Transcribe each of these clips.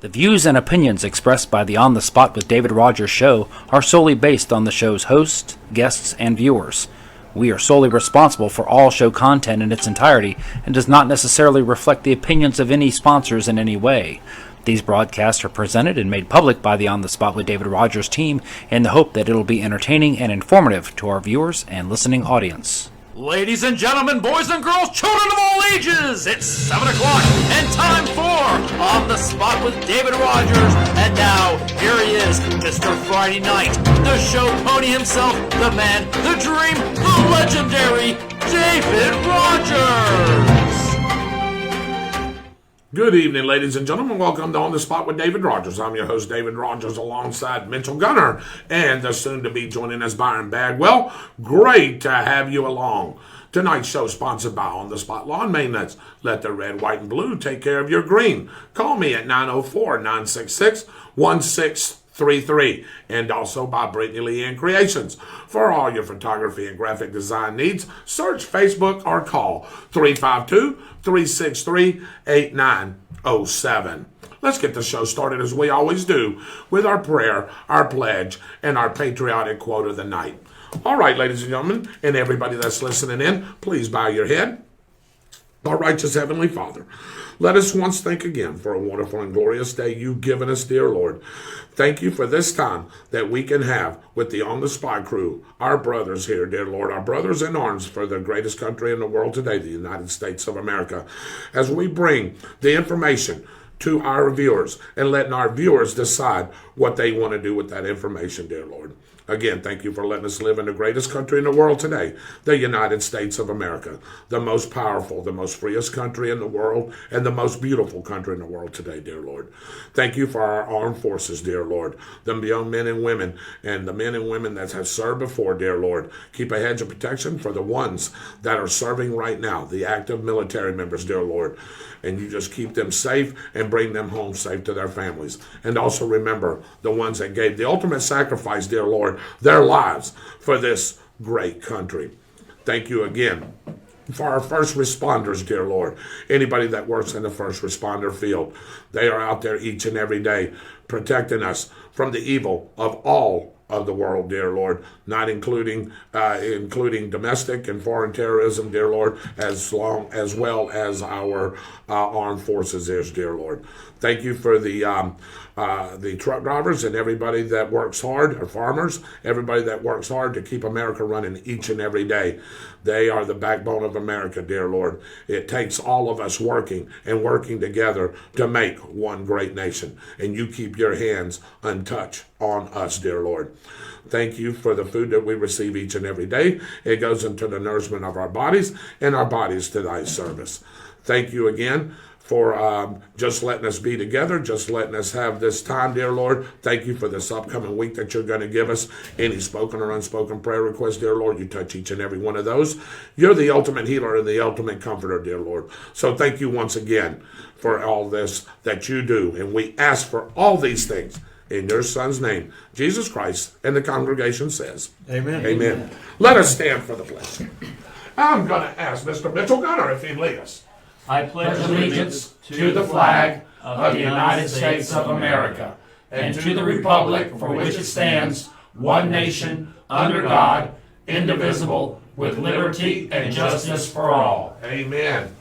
The views and opinions expressed by the On the Spot with David Rodgers show are solely based on the show's host, guests, and viewers. We are solely responsible for all show content in its entirety and does not necessarily reflect the opinions of any sponsors in any way. These broadcasts are presented and made public by the On the Spot with David Rodgers team in the hope that it'll be entertaining and informative to our viewers and listening audience. Ladies and gentlemen, boys and girls, children of all ages, it's 7 o'clock and time for On the Spot with David Rodgers. And now, here he is, Mr. Friday Night, the show pony himself, the man, the dream, the legendary David Rodgers. Good evening, ladies and gentlemen. Welcome to On the Spot with David Rodgers. I'm your host, David Rodgers, alongside Mitchell Gunner and the soon-to-be joining us, Byron Bagwell. Great to have you along. Tonight's show sponsored by On the Spot Lawn Maintenance. Let the red, white, and blue take care of your green. Call me at 904-966-1633. And also by Brittany Lee Ann Creations. For all your photography and graphic design needs, search Facebook or call 352-363-8907. Let's get the show started as we always do with our prayer, our pledge, and our patriotic quote of the night. All right, ladies and gentlemen, and everybody that's listening in, please bow your head. Our righteous Heavenly Father, let us once think again for a wonderful and glorious day you've given us, dear Lord. Thank you for this time that we can have with the On the Spot crew, our brothers here, dear Lord, our brothers in arms for the greatest country in the world today, the United States of America, as we bring the information to our viewers and letting our viewers decide what they want to do with that information, dear Lord. Again, thank you for letting us live in the greatest country in the world today, the United States of America, the most powerful, the most freest country in the world, and the most beautiful country in the world today, dear Lord. Thank you for our armed forces, dear Lord, the young men and women, and the men and women that have served before, dear Lord. Keep a hedge of protection for the ones that are serving right now, the active military members, dear Lord. And you just keep them safe and bring them home safe to their families. And also remember the ones that gave the ultimate sacrifice, dear Lord, their lives for this great country. Thank you again for our first responders, dear Lord. Anybody that works in the first responder field, they are out there each and every day protecting us from the evil of all of the world, dear Lord, not including domestic and foreign terrorism, dear Lord, as well as our armed forces is, dear Lord. Thank you for the truck drivers and everybody that works hard, or farmers, everybody that works hard to keep America running each and every day. They are the backbone of America, dear Lord. It takes all of us working together to make one great nation. And you keep your hands untouched on us, dear Lord. Thank you for the food that we receive each and every day. It goes into the nourishment of our bodies and our bodies to thy service. Thank you again for just letting us be together, just letting us have this time, dear Lord. Thank you for this upcoming week that you're going to give us. Any spoken or unspoken prayer requests, dear Lord, you touch each and every one of those. You're the ultimate healer and the ultimate comforter, dear Lord. So thank you once again for all this that you do. And we ask for all these things in your Son's name, Jesus Christ, and the congregation says, Amen. Amen. Let us stand for the pledge. I'm going to ask Mr. Mitchell Gunner if he'd lead us. I pledge allegiance to the flag of the United States of America and to the republic for which it stands, one nation, under God, indivisible, with liberty and justice for all. Amen.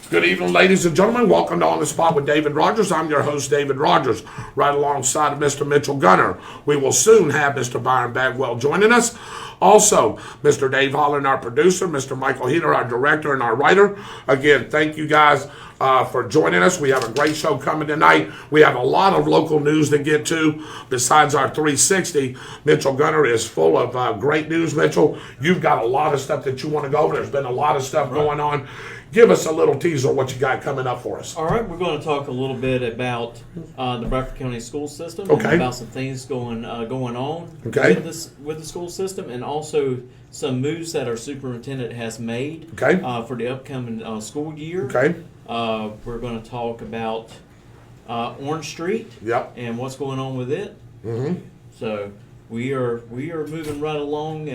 Good evening, ladies and gentlemen. Welcome to On the Spot with David Rodgers. I'm your host, David Rodgers, right alongside of Mr. Mitchell Gunner. We will soon have Mr. Byron Bagwell joining us. Also, Mr. Dave Holland, our producer, Mr. Michael Heater, our director and our writer. Again, thank you guys for joining us. We have a great show coming tonight. We have a lot of local news to get to. Besides our 360, Mitchell Gunner is full of great news. Mitchell, you've got a lot of stuff that you want to go over. There's been a lot of stuff going on. Give us a little teaser of what you got coming up for us. All right, we're going to talk a little bit about the Bradford County school system, okay, and about some things going on, okay, with the school system, and also some moves that our superintendent has made, okay, for the upcoming school year. Okay. We're going to talk about Orange Street, yep, and what's going on with it. Mm-hmm. So we are moving right along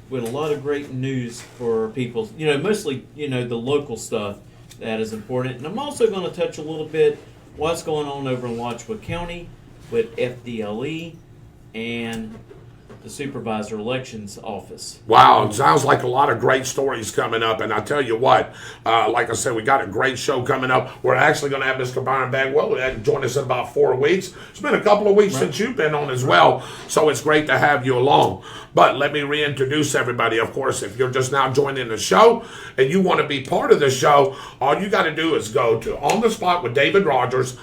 with a lot of great news for people. Mostly the local stuff. That is important. And I'm also going to touch a little bit what's going on over in Watchwood County with FDLE and the Supervisor Elections Office. Wow, it sounds like a lot of great stories coming up. And I tell you what, like I said, we got a great show coming up. We're actually going to have Mr. Byron Bagwell join us in about 4 weeks. It's been a couple of weeks since you've been on as well, so it's great to have you along. But let me reintroduce everybody. Of course, if you're just now joining the show and you want to be part of the show, all you got to do is go to On the Spot with David Rodgers,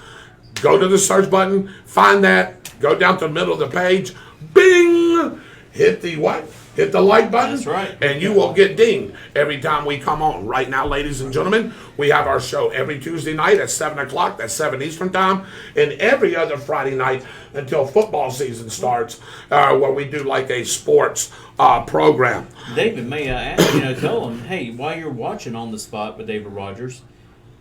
go to the search button, find that, go down to the middle of the page, bing! Hit the what? Hit the like button. That's right. And you will get dinged every time we come on. Right now, ladies and gentlemen, we have our show every Tuesday night at 7 o'clock. That's 7 Eastern time. And every other Friday night until football season starts, where we do like a sports program. David, may I ask, tell them, hey, while you're watching On the Spot with David Rodgers,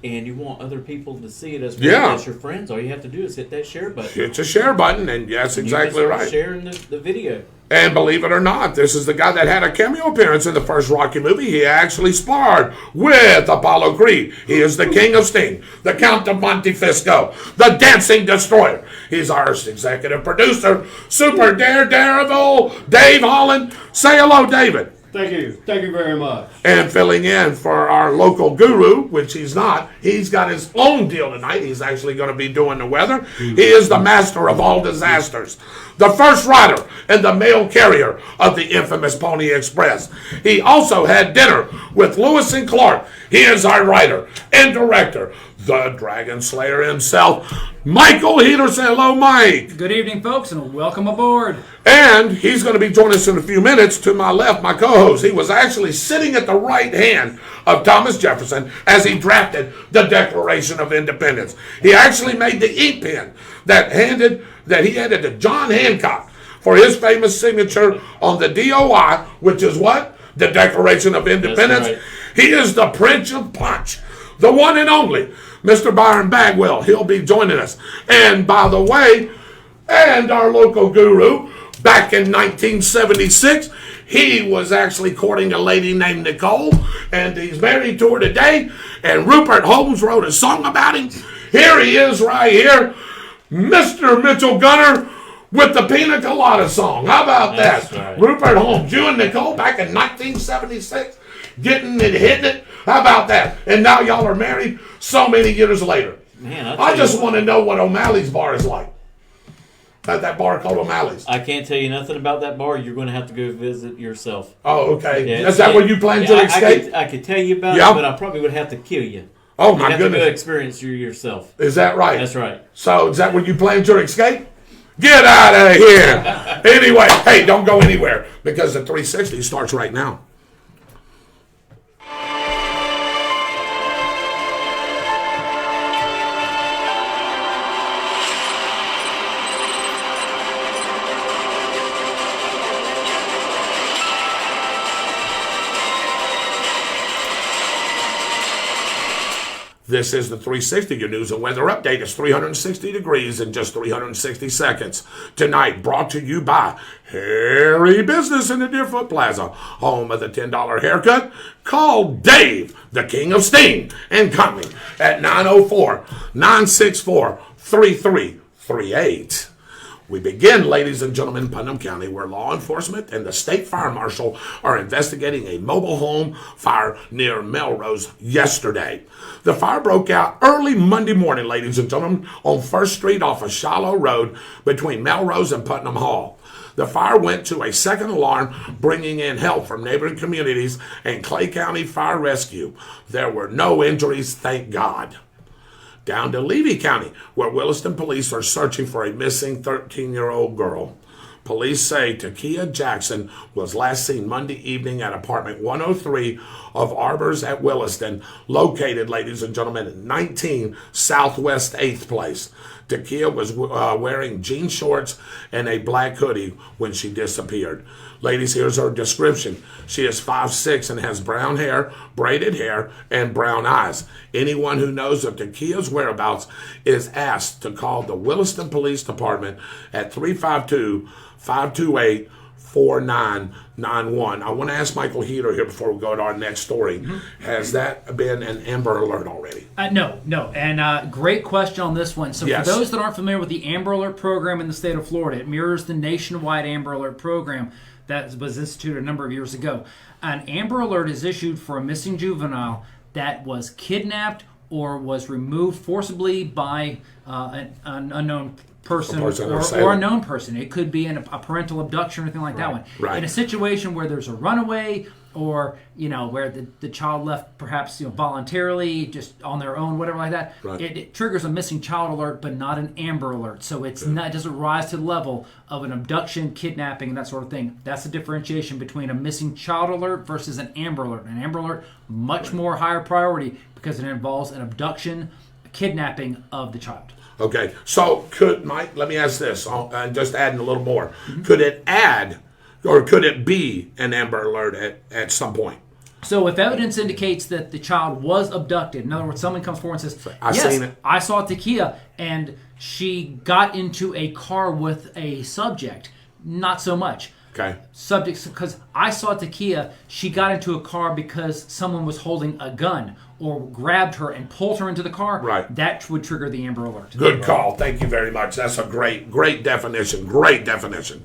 and you want other people to see it as well as your friends, all you have to do is hit that share button. Hit the share button, and yes, exactly you can right. Sharing the video. And believe it or not, this is the guy that had a cameo appearance in the first Rocky movie. He actually sparred with Apollo Creed. He is the King of Sting, the Count of Monte Fisco, the Dancing Destroyer. He's our executive producer, Super Daredevil, Dave Holland. Say hello, David. Thank you. Thank you very much. And filling in for our local guru, which he's not, he's got his own deal tonight. He's actually going to be doing the weather. He is the master of all disasters, the first rider and the mail carrier of the infamous Pony Express. He also had dinner with Lewis and Clark. He is our writer and director, the Dragon Slayer himself, Michael Heaterson. Hello, Mike. Good evening, folks, and welcome aboard. And he's going to be joining us in a few minutes. To my left, my co-host. He was actually sitting at the right hand of Thomas Jefferson as he drafted the Declaration of Independence. He actually made the ink pen that he handed to John Hancock for his famous signature on the DOI, which is what? The Declaration of Independence. Right. He is the Prince of Punch, the one and only Mr. Byron Bagwell. He'll be joining us. And by the way, and our local guru, back in 1976, he was actually courting a lady named Nicole, and he's married to her today, and Rupert Holmes wrote a song about him. Here he is right here, Mr. Mitchell Gunner with the Pina Colada song. How about that? Right. Rupert Holmes, you and Nicole back in 1976, getting it, hitting it. How about that? And now y'all are married so many years later. Man, I just want to know what O'Malley's bar is like. That bar called O'Malley's. I can't tell you nothing about that bar. You're going to have to go visit yourself. Oh, okay. Yeah, Is that where you plan to escape? I could tell you about Yeah. it, but I probably would have to kill you. Oh, my You'd have to go goodness. experience you yourself. Is that right? That's right. So is that where you plan to escape? Get out of here. Anyway, hey, don't go anywhere because the 360 starts right now. This is the 360. Your news and weather update is 360 degrees in just 360 seconds. Tonight, brought to you by Harry Business in the Deerfoot Plaza, home of the $10 haircut. Call Dave, the King of Sting, and Company at 904-964-3338. We begin, ladies and gentlemen, in Putnam County, where law enforcement and the state fire marshal are investigating a mobile home fire near Melrose yesterday. The fire broke out early Monday morning, ladies and gentlemen, on 1st Street off of Shiloh Road between Melrose and Putnam Hall. The fire went to a second alarm, bringing in help from neighboring communities and Clay County Fire Rescue. There were no injuries, thank God. Down to Levy County, where Williston police are searching for a missing 13-year-old girl. Police say Takia Jackson was last seen Monday evening at apartment 103 of Arbors at Williston, located, ladies and gentlemen, at 19 Southwest 8th Place. Takia was wearing jean shorts and a black hoodie when she disappeared. Ladies, here's her description. She is 5'6" and has brown hair, braided hair, and brown eyes. Anyone who knows of Takia's whereabouts is asked to call the Williston Police Department at 352-528-4644. 4991. I want to ask Michael Heater here before we go to our next story. Has that been an Amber Alert already? No. And great question on this one. So Yes. for those that aren't familiar with the Amber Alert program in the state of Florida, it mirrors the nationwide Amber Alert program that was instituted a number of years ago. An Amber Alert is issued for a missing juvenile that was kidnapped or was removed forcibly by an unknown person or a known person. It could be a parental abduction or anything like that one. Right. In a situation where there's a runaway or, where the child left perhaps, voluntarily, just on their own, whatever like that, Right. it triggers a missing child alert, but not an Amber Alert. So it doesn't rise to the level of an abduction, kidnapping, and that sort of thing. That's the differentiation between a missing child alert versus an Amber Alert. An Amber Alert, much more higher priority because it involves an abduction, kidnapping of the child. Okay, so let me ask this, just adding a little more. Could it add, or could it be an Amber Alert at some point? So if evidence indicates that the child was abducted, in other words, someone comes forward and says, seen it. I saw Takia and she got into a car with a subject, not so much. Okay. Subjects, because I saw Takia, she got into a car because someone was holding a gun or grabbed her and pulled her into the car. Right. That would trigger the Amber Alert. Good call. Thank you very much. That's a great definition. Great definition.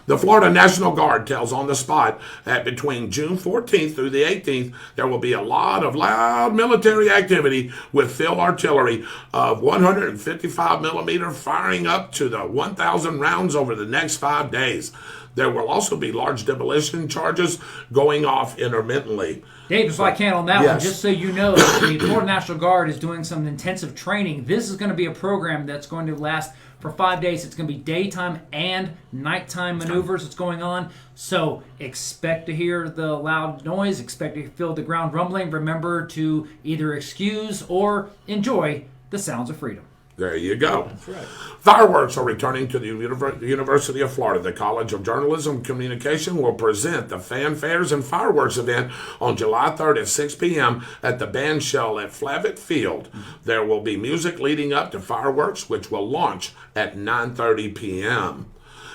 The Florida National Guard tells on the spot that between June 14th through the 18th, there will be a lot of loud military activity with field artillery of 155 millimeter firing up to the 1,000 rounds over the next 5 days. There will also be large demolition charges going off intermittently. Dave, just like I can on that one, Yes. just so you know, the Florida National Guard is doing some intensive training. This is going to be a program that's going to last for 5 days. It's going to be daytime and nighttime maneuvers that's going on. So expect to hear the loud noise, expect to feel the ground rumbling. Remember to either excuse or enjoy the sounds of freedom. There you go. That's right. Fireworks are returning to the University of Florida. The College of Journalism and Communication will present the Fanfares and Fireworks event on July 3rd at 6 p.m. at the Band Shell at Flavitt Field. There will be music leading up to fireworks, which will launch at 9:30 p.m.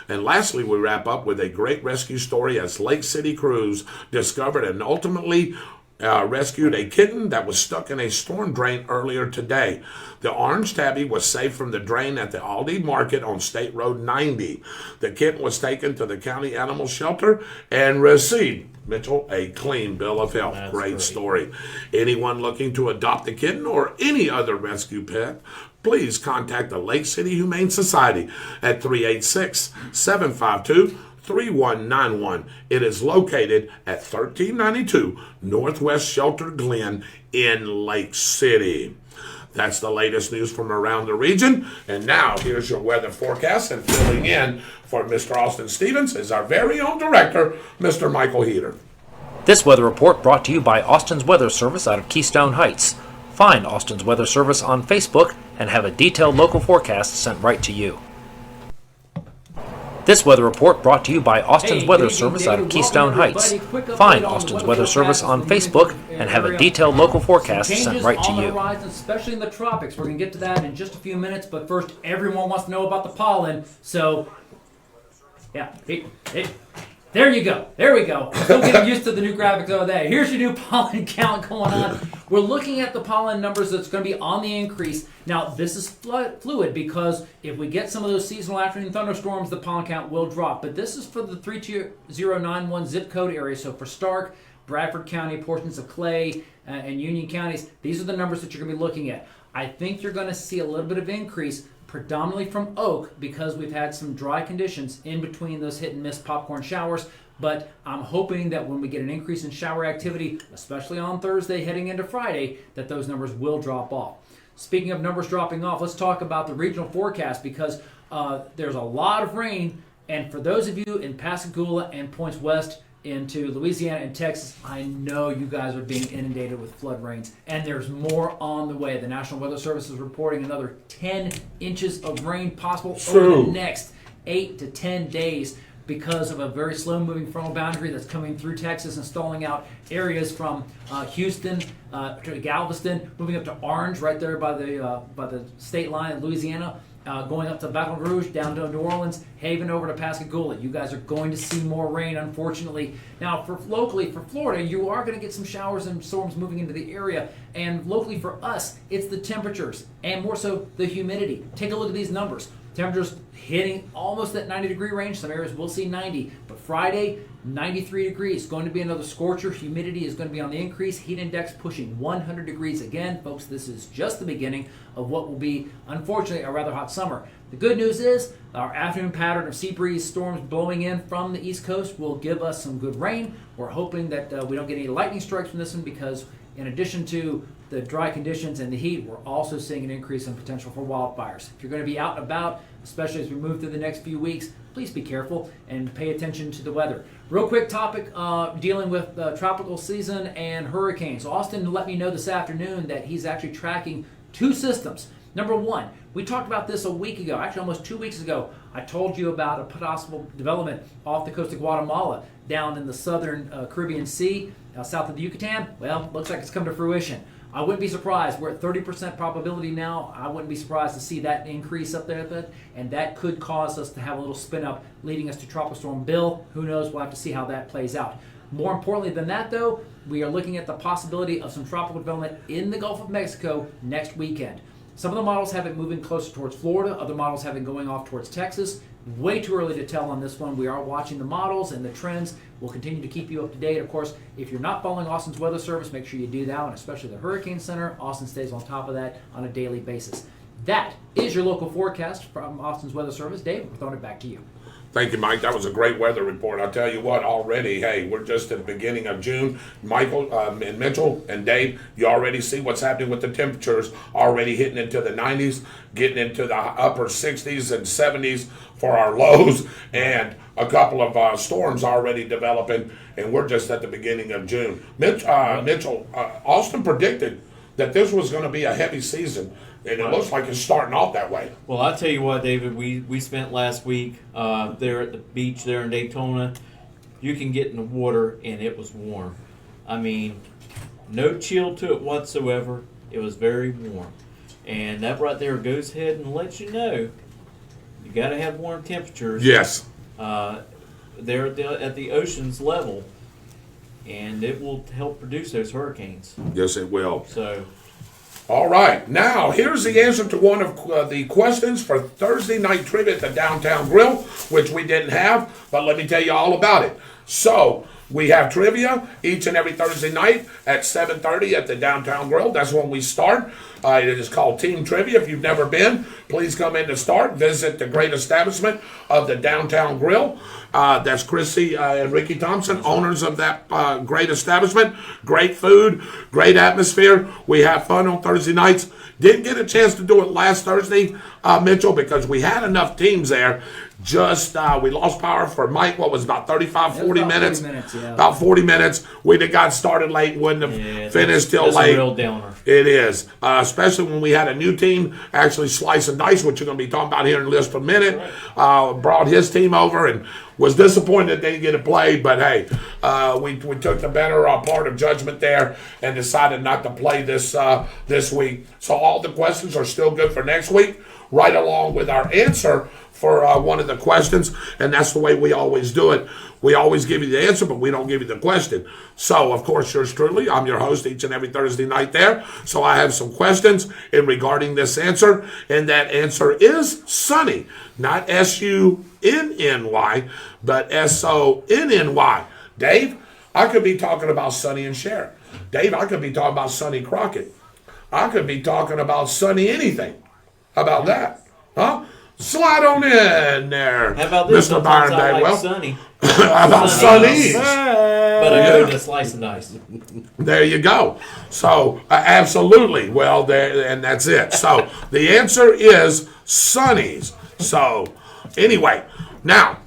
And lastly, we wrap up with a great rescue story as Lake City crews discovered and ultimately rescued a kitten that was stuck in a storm drain earlier today. The orange tabby was saved from the drain at the Aldi Market on State Road 90. The kitten was taken to the county animal shelter and received, Mitchell, a clean bill of health. That's Great great. story. Anyone looking to adopt a kitten or any other rescue pet, please contact the Lake City Humane Society at 386-752-3191. It is located at 1392 Northwest Shelter Glen in Lake City. That's the latest news from around the region. And now here's your weather forecast, and filling in for Mr. Austin Stevens is our very own director, Mr. Michael Heater. This weather report brought to you by Austin's Weather Service out of Keystone Heights. Find Austin's Weather Service on Facebook and have a detailed local forecast sent right to you. This weather report brought to you by Austin's Weather Service out of Keystone Heights. Find Austin's Weather Service on Facebook and have a detailed local forecast sent right to you. Especially in the tropics. We're going to get to that in just a few minutes, but first, everyone wants to know about the pollen. So, yeah, there you go. There we go. I'm still getting used to the new graphics over there. Here's your new pollen count going on. We're looking at the pollen numbers that's going to be on the increase. Now, this is fluid because if we get some of those seasonal afternoon thunderstorms, the pollen count will drop. But this is for the 32091 zip code area. So for Stark, Bradford County, portions of Clay, and Union counties, these are the numbers that you're going to be looking at. I think you're going to see a little bit of increase, predominantly from Oak, because we've had some dry conditions in between those hit and miss popcorn showers. But I'm hoping that when we get an increase in shower activity, especially on Thursday heading into Friday, that those numbers will drop off. Speaking of numbers dropping off, let's talk about the regional forecast because there's a lot of rain. And for those of you in Pascagoula and points west into Louisiana and Texas, I know you guys are being inundated with flood rains. And there's more on the way. The National Weather Service is reporting another 10 inches of rain possible over the next 8 to 10 days because of a very slow-moving frontal boundary that's coming through Texas and stalling out areas from Houston to Galveston, moving up to Orange right there by the state line in Louisiana. going up to Baton Rouge, down to New Orleans, Haven over to Pascagoula. You guys are going to see more rain, unfortunately. Now, locally for Florida, you are going to get some showers and storms moving into the area. And locally for us, it's the temperatures and more so the humidity. Take a look at these numbers. Temperatures hitting almost that 90-degree range. Some areas will see 90. But Friday, 93 degrees. Going to be another scorcher. Humidity is going to be on the increase. Heat index pushing 100 degrees again. Folks, this is just the beginning of what will be, unfortunately, a rather hot summer. The good news is our afternoon pattern of sea breeze storms blowing in from the East Coast will give us some good rain. We're hoping that we don't get any lightning strikes from this one because in addition to the dry conditions and the heat, we're also seeing an increase in potential for wildfires. If you're going to be out and about, especially as we move through the next few weeks, please be careful and pay attention to the weather. Real quick topic dealing with tropical season and hurricanes. Austin let me know this afternoon that he's actually tracking two systems. Number one, we talked about this a week ago, actually almost 2 weeks ago. I told you about a possible development off the coast of Guatemala down in the southern Caribbean Sea, south of the Yucatan. Well, looks like it's come to fruition. I wouldn't be surprised. We're at 30% probability now. I wouldn't be surprised to see that increase up there a bit, and that could cause us to have a little spin up leading us to Tropical Storm Bill. Who knows? We'll have to see how that plays out. More importantly than that, though, we are looking at the possibility of some tropical development in the Gulf of Mexico next weekend. Some of the models have it moving closer towards Florida. Other models have it going off towards Texas. Way too early to tell on this one. We are watching the models and the trends. We'll continue to keep you up to date. Of course, if you're not following Austin's weather service, make sure you do that, and especially the Hurricane Center. Austin stays on top of that on a daily basis. That is your local forecast from Austin's weather service. Dave, we're throwing it back to you. Thank you, Mike. That was a great weather report. I'll tell you what, already, hey, we're just at the beginning of June. Michael and Mitchell and Dave, you already see what's happening with the temperatures already hitting into the 90s, getting into the upper 60s and 70s for our lows, and a couple of storms already developing, and we're just at the beginning of June. Austin predicted that this was going to be a heavy season, and it looks like it's starting off that way. Well, I'll tell you what, David, we spent last week there at the beach there in Daytona. You can get in the water, and it was warm. I mean, no chill to it whatsoever. It was very warm. And that right there goes ahead and lets you know you got to have warm temperatures. Yes. There at the ocean's level, and it will help produce those hurricanes. Yes, it will. So, all right. Now, here's the answer to one of the questions for Thursday night trivia at the Downtown Grill, which we didn't have, but let me tell you all about it. So, we have trivia each and every Thursday night at 7:30 at the Downtown Grill. That's when we start. It is called Team Trivia. If you've never been, please come in to start. Visit the great establishment of the Downtown Grill. That's Chrissy and Ricky Thompson, owners of that great establishment. Great food, great atmosphere. We have fun on Thursday nights. Didn't get a chance to do it last Thursday, Mitchell, because we had enough teams there. We lost power for Mike, what was about 35, 40 minutes? 40 minutes, yeah. About 40 minutes. We'd have got started late, wouldn't have finished till that's late. a real downer. It is, especially when we had a new team actually slice and dice, which you're going to be talking about here in just a minute. Brought his team over and was disappointed they didn't get to play, but hey, we took the better part of judgment there and decided not to play this week. So all the questions are still good for next week, right along with our answer for one of the questions, and that's the way we always do it. We always give you the answer, but we don't give you the question. So, of course, yours truly, I'm your host each and every Thursday night there. So I have some questions in regarding this answer, and that answer is sunny. Not S-U-N-N-Y, but S-O-N-N-Y. Dave, I could be talking about Sonny and Sharon. Dave, I could be talking about Sonny Crockett. I could be talking about Sonny anything. How about that? Huh? Slide on in there, How about this? Mr. Byron Sometimes I like Bagwell. sunny. How about Sonny's? But I go to slice and dice. There you go. So, absolutely. Well, there, and that's it. So, the answer is Sonny's. So, anyway, now,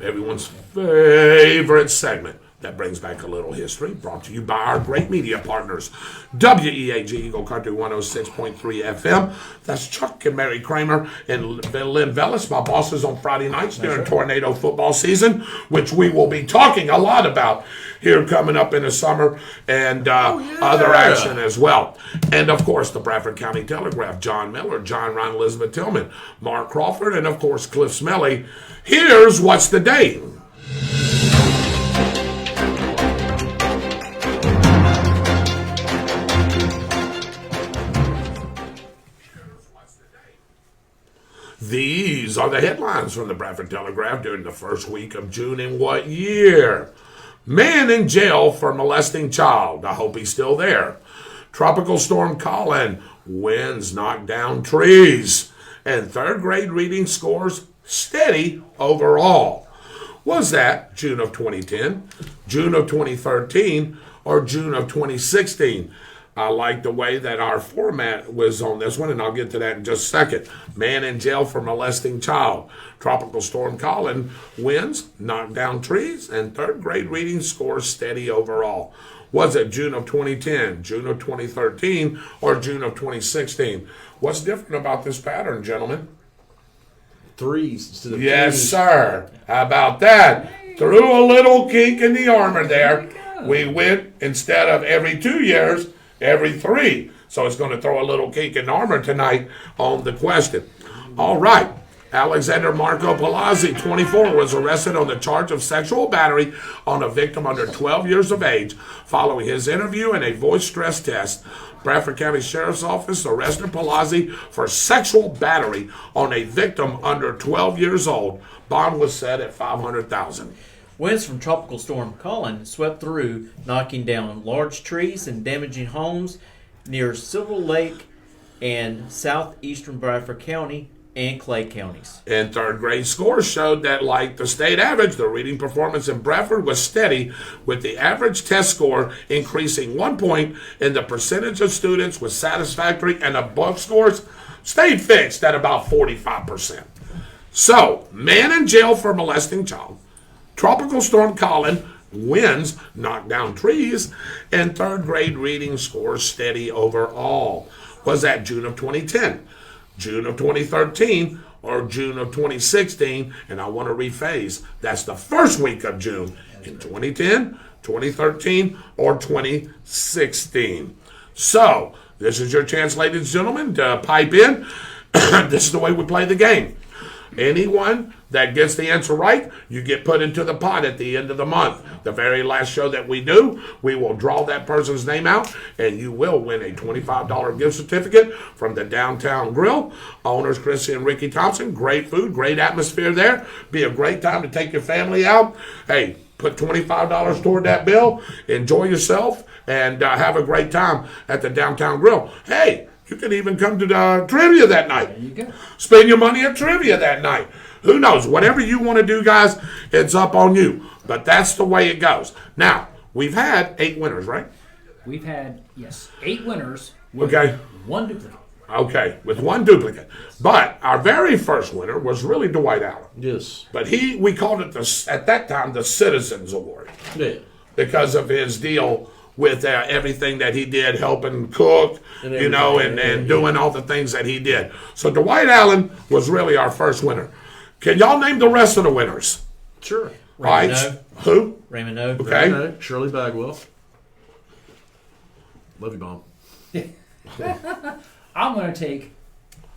everyone's favorite segment. that brings back a little history, brought to you by our great media partners. WEAG Eagle Country 106.3 FM. That's Chuck and Mary Kramer and Lynn Vellis, my bosses on Friday nights during Tornado football season, which we will be talking a lot about here coming up in the summer, and other action as well. And, of course, the Bradford County Telegraph, John Miller, John Ryan, Elizabeth Tillman, Mark Crawford, and, of course, Cliff Smelly. Here's What's the Date? These are the headlines from the Bradford Telegraph during the first week of June in what year? Man in jail for molesting child. I hope he's still there. Tropical storm Colin. Winds knock down trees. And third grade reading scores steady overall. Was that June of 2010, June of 2013, or June of 2016? I like the way that our format was on this one, and I'll get to that in just a second. Man in jail for molesting child. Tropical storm Colin. Winds knock down trees, and third grade reading scores steady overall. Was it June of 2010, June of 2013, or June of 2016? What's different about this pattern, gentlemen? Threes instead of Yes, twos. sir. How about that? Threw a little kink in the armor there. We went, instead of every 2 years, every 3. So it's going to throw a little kink in armor tonight on the question. All right. Alexander Marco Palazzi, 24, was arrested on the charge of sexual battery on a victim under 12 years of age following his interview and a voice stress test. Bradford County Sheriff's Office arrested Palazzi for sexual battery on a victim under 12 years old. Bond was set at $500,000. Winds from Tropical Storm Colin swept through, knocking down large trees and damaging homes near Silver Lake and southeastern Bradford County and Clay counties. And third grade scores showed that, like the state average, the reading performance in Bradford was steady, with the average test score increasing 1 point, and the percentage of students with satisfactory and above scores stayed fixed at about 45%. So, man in jail for molesting child. Tropical storm Colin. Winds knocked down trees, and third grade reading scores steady overall. Was that June of 2010, June of 2013, or June of 2016? And I want to rephrase. That's the first week of June in 2010, 2013, or 2016. So, this is your chance, ladies and gentlemen, to pipe in. This is the way we play the game. Anyone that gets the answer right, you get put into the pot at the end of the month. The very last show that we do, we will draw that person's name out, and you will win a $25 gift certificate from the Downtown Grill. Owners Chrissy and Ricky Thompson. Great food, great atmosphere there. Be a great time to take your family out. Hey, put $25 toward that bill. Enjoy yourself, and have a great time at the Downtown Grill. Hey, you can even come to the trivia that night. There you go. Spend your money at trivia that night. Who knows? Whatever you want to do, guys, it's up on you. But that's the way it goes. Now, we've had 8 winners, right? We've had, 8 winners with Okay. 1 duplicate. Okay, with 1 duplicate. But our very first winner was really Dwight Allen. Yes. But we called it, at that time, the Citizens Award. Yeah. Because of his deal with everything that he did, helping cook, and doing all the things that he did. So Dwight Allen was really our first winner. Can y'all name the rest of the winners? Sure. Right? Raymond Who? Raymond O. Okay. No, Shirley Bagwell. Love you, Mom. I'm going to take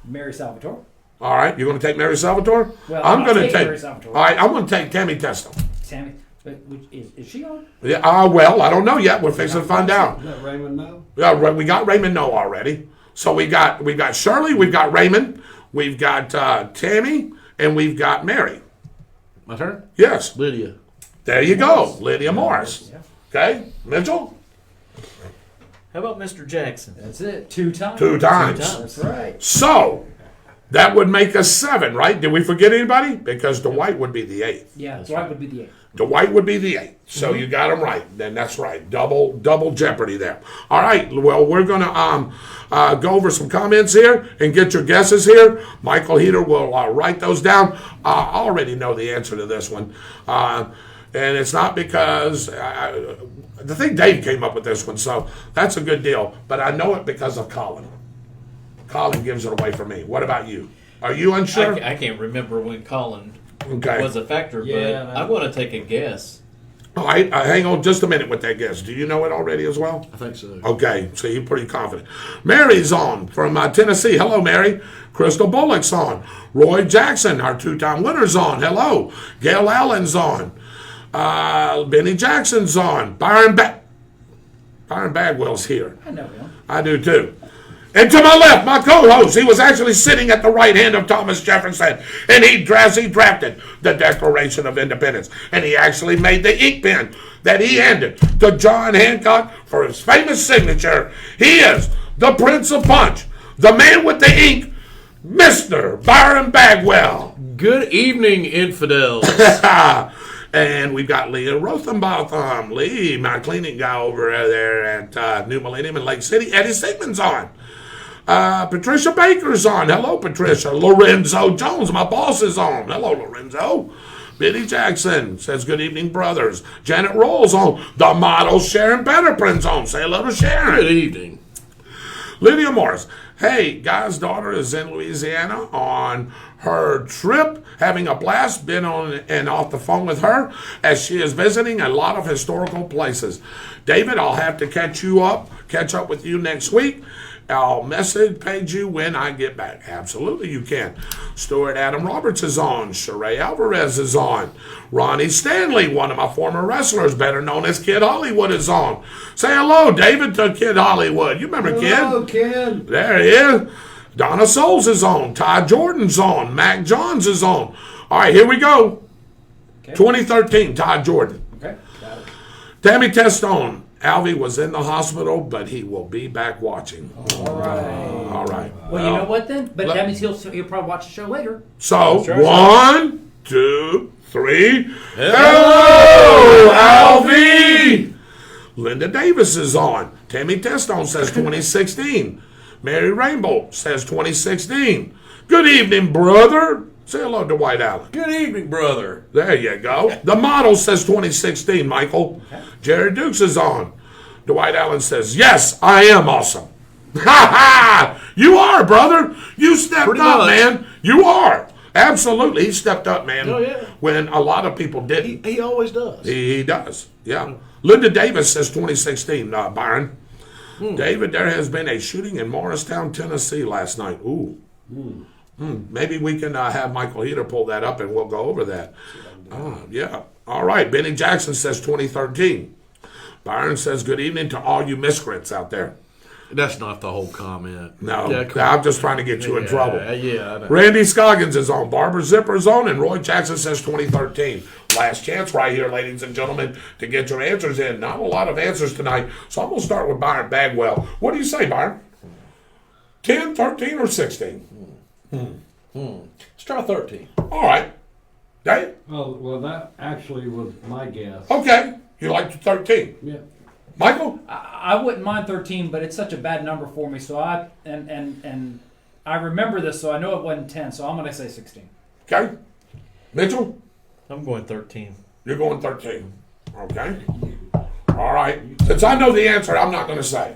Mary Salvatore. All right. You're going to take Mary Salvatore? Well, I'm I'll going to take take. Mary Salvatore. All right. I'm going to take Tammy Testo. Tammy, is she on? Yeah. Well, I don't know yet. We're fixing to find out. Let Raymond know. Yeah. We got Raymond No already. So we got Shirley. We've got Raymond. We've got Tammy, and we've got Mary. My turn? Yes. Lydia. There you go. Lydia Morris. Yeah. Okay. Mitchell. How about Mr. Jackson? That's it. 2 times. 2 times. That's right. So that would make us 7, right? Did we forget anybody? Because Dwight would be the 8th. Yeah, Dwight would be the 8th. Dwight would be the 8th. So you got him right. Then that's right. Double jeopardy there. All right. Well, we're going to go over some comments here and get your guesses here. Michael Heater will write those down. I already know the answer to this one. And it's not because I think Dave came up with this one, so that's a good deal. But I know it because of Colin. Colin gives it away for me. What about you? Are you unsure? I can't remember when Colin Okay. was a factor, Yeah, but I'm going to take a guess. All right, hang on just a minute with that guess. Do you know it already as well? I think so. Okay, so you're pretty confident. Mary's on from Tennessee. Hello, Mary. Crystal Bullock's on. Roy Jackson, our two-time winner's on. Hello. Gail Allen's on. Benny Jackson's on. Byron Bagwell's here. I know him. I do too. And to my left, my co-host, he was actually sitting at the right hand of Thomas Jefferson, and he drafted the Declaration of Independence, and he actually made the ink pen that he handed to John Hancock for his famous signature. He is the Prince of Punch, the man with the ink, Mr. Byron Bagwell. Good evening, infidels. And we've got Leah Rothenbotham. Lee, my cleaning guy over there at New Millennium in Lake City. Eddie Sigmund's on. Patricia Baker's on. Hello, Patricia. Lorenzo Jones, my boss, is on. Hello, Lorenzo. Billy Jackson says, good evening, brothers. Janet Rolls on. The model Sharon Petterprin's on. Say hello to Sharon. Good evening. Lydia Morris. Hey, guy's daughter is in Louisiana on her trip, having a blast. Been on and off the phone with her as she is visiting a lot of historical places. David, I'll have to catch up with you next week. I'll page you when I get back. Absolutely, you can. Stuart Adam Roberts is on. Sheree Alvarez is on. Ronnie Stanley, one of my former wrestlers, better known as Kid Hollywood, is on. Say hello, David, to Kid Hollywood. You remember Kid? Hello, Kid. There he is. Donna Souls is on. Ty Jordan's on. Mac Johns is on. All right, here we go. Okay. 2013, Ty Jordan. Okay, got it. Tammy Testone. Alvy was in the hospital, but he will be back watching. All right. All right. Well, you know what then? But let- that means he'll probably watch the show later. So, Sure. 1, 2, 3. Hello, Alvy! Linda Davis is on. Tammy Testone says 2016. Mary Rainbow says 2016. Good evening, brother. Say hello to Dwight Allen. Good evening, brother. There you go. The model says 2016, Michael. Jerry Dukes is on. Dwight Allen says, yes, I am awesome. Ha ha! You are, brother. You stepped Pretty up, much. man. You are. Absolutely. He stepped up, man. Oh, yeah. When a lot of people didn't. He always does. He does. Yeah. Linda Davis says 2016, Byron. David, there has been a shooting in Morristown, Tennessee last night. Ooh. Maybe we can have Michael Heater pull that up and we'll go over that. Yeah. All right. Benny Jackson says 2013. Byron says good evening to all you miscreants out there. That's not the whole comment. No, Yeah, come I'm just trying to get you in trouble. Yeah, I know. Randy Scoggins is on. Barbara Zipper's on. And Roy Jackson says 2013. Last chance right here, ladies and gentlemen, to get your answers in. Not a lot of answers tonight. So I'm going to start with Byron Bagwell. What do you say, Byron? 10, 13, or 16? Let's try 13. All right. Dave? Well, that actually was my guess. Okay. You like the 13. Yeah. Michael? I wouldn't mind 13, but it's such a bad number for me. So I remember this, so I know it wasn't 10. So I'm going to say 16. Okay. Mitchell? I'm going 13. You're going 13. Okay. All right. Since I know the answer, I'm not going to say.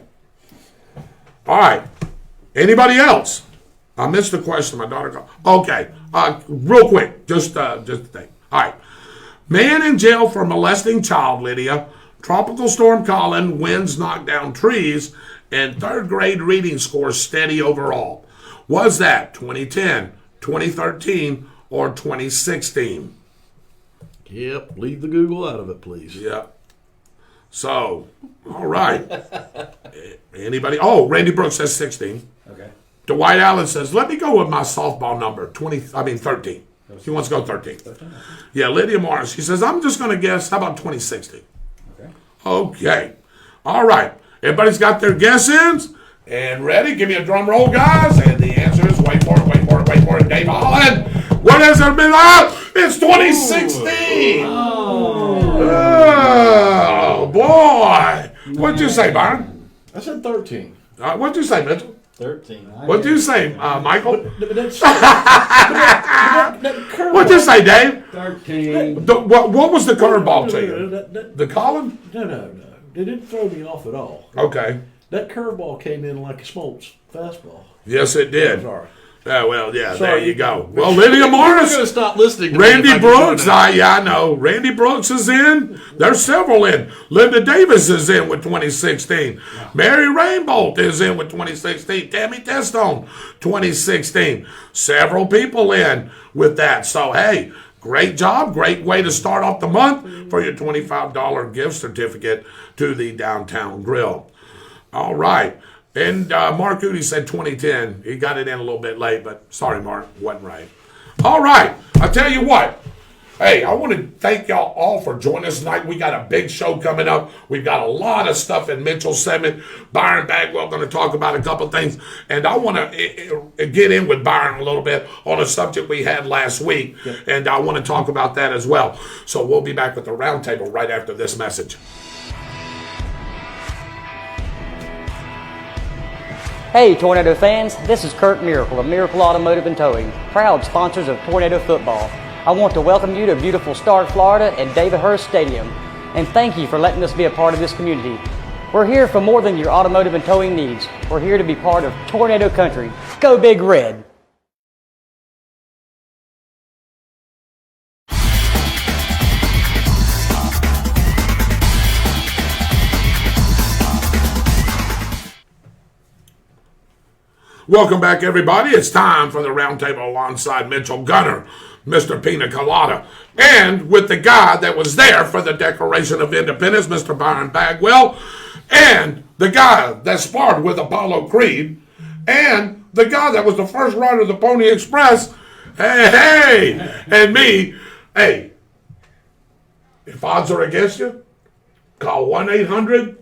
All right. Anybody else? I missed the question. My daughter called. Okay. Real quick. Just a thing. All right. Man in jail for molesting child, Lydia. Tropical storm Colin. Winds knock down trees. And third grade reading scores steady overall. Was that 2010, 2013, or 2016? Yep. Leave the Google out of it, please. Yeah. So, all right. Anybody? Oh, Randy Brooks says 16. Okay. Dwight Allen says, let me go with my softball number, 13. He wants to go 13. Yeah, Lydia Morris, she says, I'm just going to guess, how about 2016? Okay. Okay. All right. Everybody's got their guesses and ready? Give me a drum roll, guys. And the answer is, wait for it, Dave Holland. What has it been? It's 2016. Oh, boy. What'd you say, Byron? I said 13. What'd you say, Mitchell? 13. What'd you say, Michael? But that's, What'd you say, Dave? 13. What was the curveball to you? The Colin? No. It didn't throw me off at all. Okay. That curveball came in like a Smoltz fastball. Yes, it did. Sorry. Yeah, well, yeah, Sorry. there you go. Well, Lydia I'm Morris, going to stop listening to Randy me if I keep doing Brooks, that. I know. Randy Brooks is in. There's several in. Linda Davis is in with 2016. Mary Rainbolt is in with 2016. Tammy Testone, 2016. Several people in with that. So, hey, great job. Great way to start off the month for your $25 gift certificate to the Downtown Grill. All right. And Mark Goody said 2010. He got it in a little bit late, but sorry, Mark, wasn't right. All right, I tell you what. Hey, I want to thank y'all all for joining us tonight. We got a big show coming up. We've got a lot of stuff in Mitchell's segment. Byron Bagwell going to talk about a couple things. And I want to get in with Byron a little bit on a subject we had last week. Yep. And I want to talk about that as well. So we'll be back with the roundtable right after this message. Hey Tornado fans, this is Kurt Miracle of Miracle Automotive and Towing, proud sponsors of Tornado Football. I want to welcome you to beautiful Stark, Florida at David Hurst Stadium, and thank you for letting us be a part of this community. We're here for more than your automotive and towing needs. We're here to be part of Tornado Country. Go Big Red! Welcome back, everybody. It's time for the roundtable alongside Mitchell Gunner, Mr. Pina Colada, and with the guy that was there for the Declaration of Independence, Mr. Byron Bagwell, and the guy that sparred with Apollo Creed, and the guy that was the first rider of the Pony Express, and me. Hey, if odds are against you, call 1-800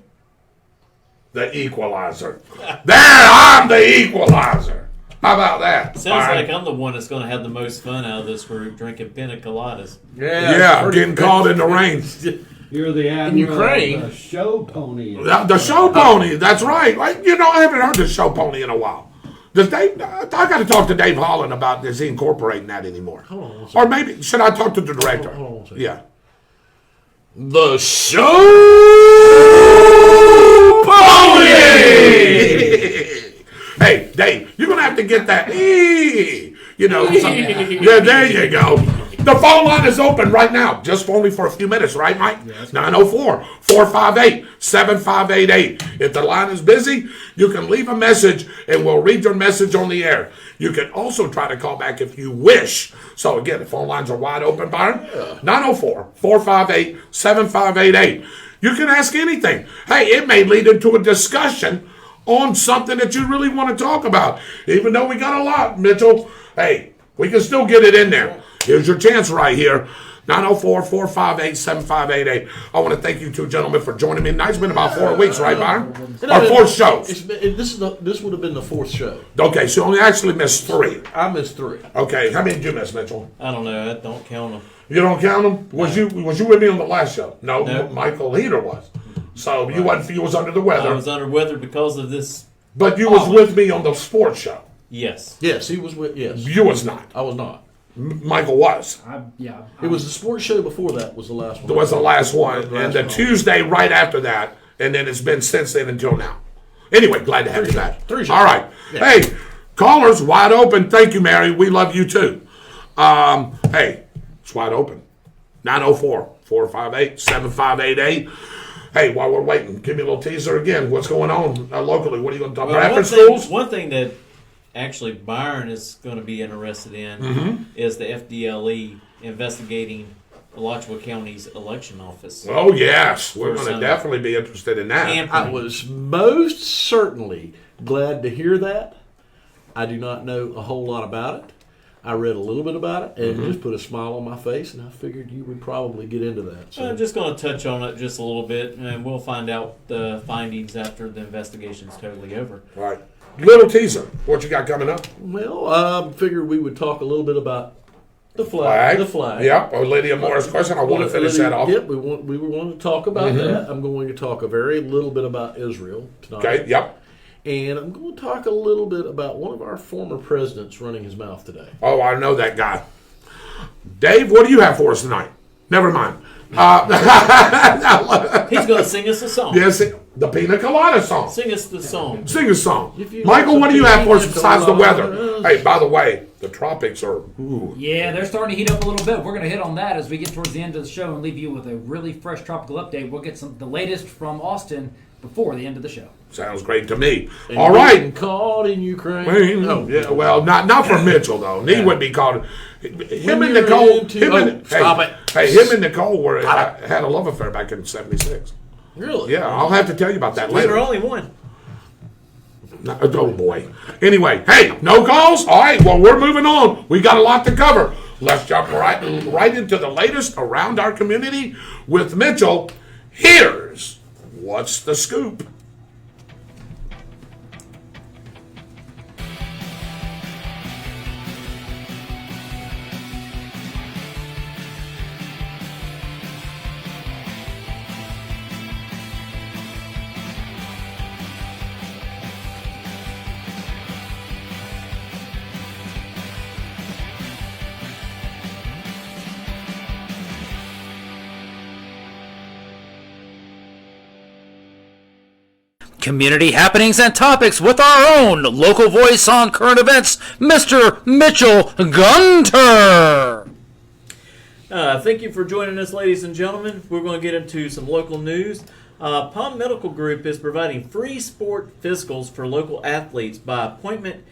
the Equalizer. There, I'm the Equalizer. How about that? Sounds like I'm the one that's going to have the most fun out of this group, drinking pina coladas. Yeah, getting caught in the rain. You're the admiral Ukraine. of the show pony. The show pony, that's right. Like, you know, I haven't heard the show pony in a while. Does Dave? I got to talk to Dave Holland about is he incorporating that anymore? Hold on one second. Or maybe should I talk to the director? Hold on one second. Yeah. The show pony. Hey, Dave, you're gonna have to get that. You know, yeah, there you go. The phone line is open right now, just only for a few minutes, right, Mike? Yes. 904-458-7588. If the line is busy, you can leave a message and we'll read your message on the air. You can also try to call back if you wish. So again, the phone lines are wide open, Byron. 904-458-7588. You can ask anything. Hey, it may lead into a discussion on something that you really want to talk about. Even though we got a lot, Mitchell, hey, we can still get it in there. Here's your chance right here. 904-458-7588. I want to thank you two gentlemen for joining me tonight. It's been about 4 weeks, right, Byron? Our fourth show. This would have been the fourth show. Okay, so you only actually missed 3. I missed 3. Okay, how many did you miss, Mitchell? I don't know. I don't count them. You don't count them? Was you with me on the last show? No. Michael Heater was. So you was under the weather. I was under weather because of this. But you was with me on the sports show. Yes. Yes, he was with. Yes, You was not. I was not. Michael was. It was the sports show before that was the last one. That was the last one. And the Tuesday right after that. And then it's been since then until now. Anyway, glad to have you back. 3 shows. All right. Yeah. Hey, callers, wide open. Thank you, Mary. We love you too. Hey, it's wide open. 904-458-7588. Hey, while we're waiting, give me a little teaser again. What's going on locally? What are you going to talk about? Bradford schools? One thing that actually Byron is going to be interested in is the FDLE investigating Alachua County's election office. Oh, yes. We're going to definitely be interested in that. I was most certainly glad to hear that. I do not know a whole lot about it. I read a little bit about it and just put a smile on my face, and I figured you would probably get into that. So. I'm just going to touch on it just a little bit, and we'll find out the findings after the investigation's totally over. All right. Little teaser. What you got coming up? Well, I figured we would talk a little bit about the flag. The flag. Yep. Lydia Morris question. I want to finish that off. Yep. We were wanting to talk about that. I'm going to talk a very little bit about Israel tonight. Okay. Yep. And I'm going to talk a little bit about one of our former presidents running his mouth today. Oh, I know that guy. Dave, what do you have for us tonight? Never mind. He's going to sing us a song. Yes, the Pina Colada song. Sing us the song. Sing a song. you Michael, want what do you some have for us pina besides the weather? coladas. Hey, by the way, the tropics are... Ooh. Yeah, they're starting to heat up a little bit. We're going to hit on that as we get towards the end of the show and leave you with a really fresh tropical update. We'll get the latest from Austin before the end of the show. Sounds great to me. And All getting right. caught in Ukraine. Oh, yeah, well, not for Mitchell, though. He wouldn't be called... Him and you're Nicole... into- stop it. Hey, him and Nicole had a love affair back in '76. Really? Yeah, I'll have to tell you about that We're later. only one. Oh, boy. Anyway, hey, no calls? All right, well, we're moving on. We got a lot to cover. Let's jump right into the latest around our community with Mitchell. Here's What's the Scoop? Community happenings and topics with our own local voice on current events, Mr. Mitchell Gunter. Thank you for joining us, ladies and gentlemen. We're going to get into some local news. Palm Medical Group is providing free sport physicals for local athletes by appointment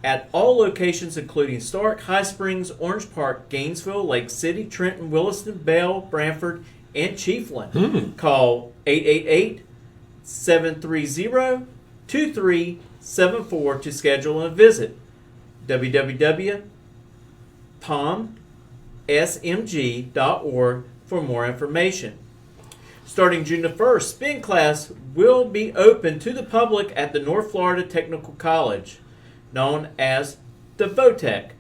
at all locations including Stark, High Springs, Orange Park, Gainesville, Lake City, Trenton, Williston, Bell, Branford, and Chiefland. Call 888-730-2374 to schedule a visit. www.palmsmg.org for more information. Starting June the 1st, spin class will be open to the public at the North Florida Technical College, known as the VOTEC.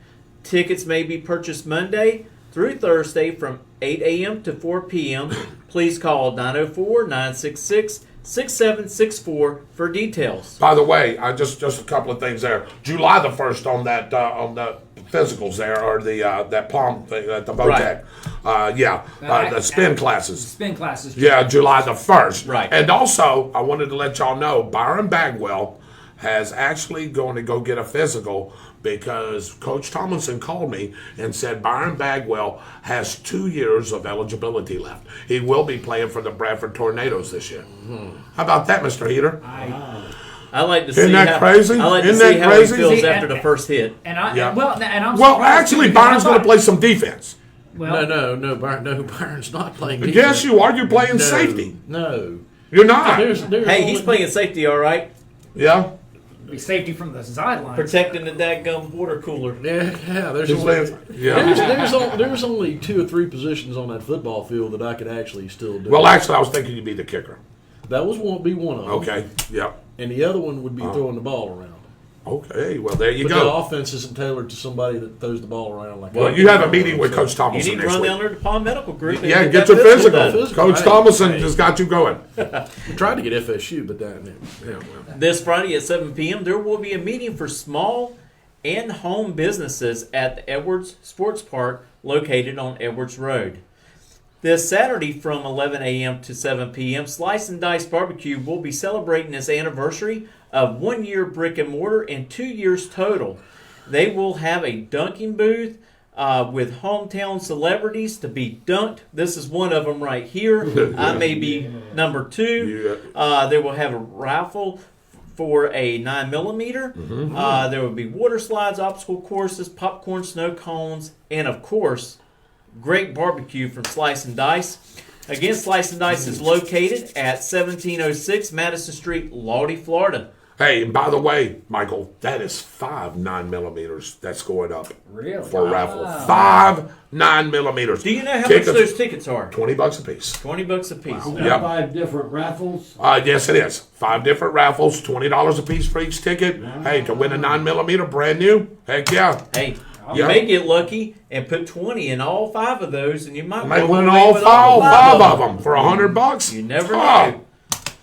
Tickets may be purchased Monday through Thursday from 8 a.m. to 4 p.m. Please call 904-966-6764 for details. By the way, just a couple of things there. July the 1st on that on the physicals there, or the that palm thing at the VOTEC. The spin classes. Spin classes. Yeah, July the 1st. Right. And also, I wanted to let y'all know, Byron Bagwell has actually going to go get a physical because Coach Tomlinson called me and said Byron Bagwell has 2 years of eligibility left. He will be playing for the Bradford Tornadoes this year. How about that, Mr. Heater? I like to see Isn't that crazy? I like to Isn't see that how crazy? he feels See, after the first hit. And I'm Well, surprised actually, too, Byron's because going to play some defense. Well, No, Byron's not playing defense. Yes, you are. You're playing No, safety. No. You're not. There's Hey, he's only- playing safety all right, Yeah. be safety from the sideline. protecting the dadgum water cooler. Yeah, there's He's only, playing. Yeah. there's only 2 or 3 positions on that football field that I could actually still do. Well, actually, I was thinking you'd be the kicker. that won't be one of them. Okay. Yep. And the other one would be throwing the ball around. Okay. Well, there you But go. the offense isn't tailored to somebody that throws the ball around like Well, that. you have a meeting with Coach You Tomlinson need to next run week. down there to Palm Medical Group. And Yeah, get get that your physical physical. done. Coach Hey, Tomlinson hey. just got you going. We tried to get FSU, but that. Yeah, well. This Friday at 7 p.m., there will be a meeting for small and home businesses at the Edwards Sports Park located on Edwards Road. This Saturday from 11 a.m. to 7 p.m., Slice and Dice Barbecue will be celebrating its anniversary of 1 year brick and mortar and 2 years total. They will have a dunking booth with hometown celebrities to be dunked. This is one of them right here. I may be number 2. They will have a raffle for a 9mm. There will be water slides, obstacle courses, popcorn, snow cones, and of course, great barbecue from Slice and Dice. Again, Slice and Dice is located at 1706 Madison Street, Laudy, Florida. Hey, and by the way, Michael, that is 5 9mm that's going up Really? for a raffle. 5 9mm. Do you know how Tickets, much those tickets are? $20 a piece. $20 a piece. Yep. 5 different raffles. Yes, it is. 5 different raffles, $20 a piece for each ticket. Hey, to win a 9mm brand new, heck yeah. Hey, you Yeah. may get lucky and put 20 in all 5 of those, and you might May walk win away all with 5 of them for $100. You never Oh, know.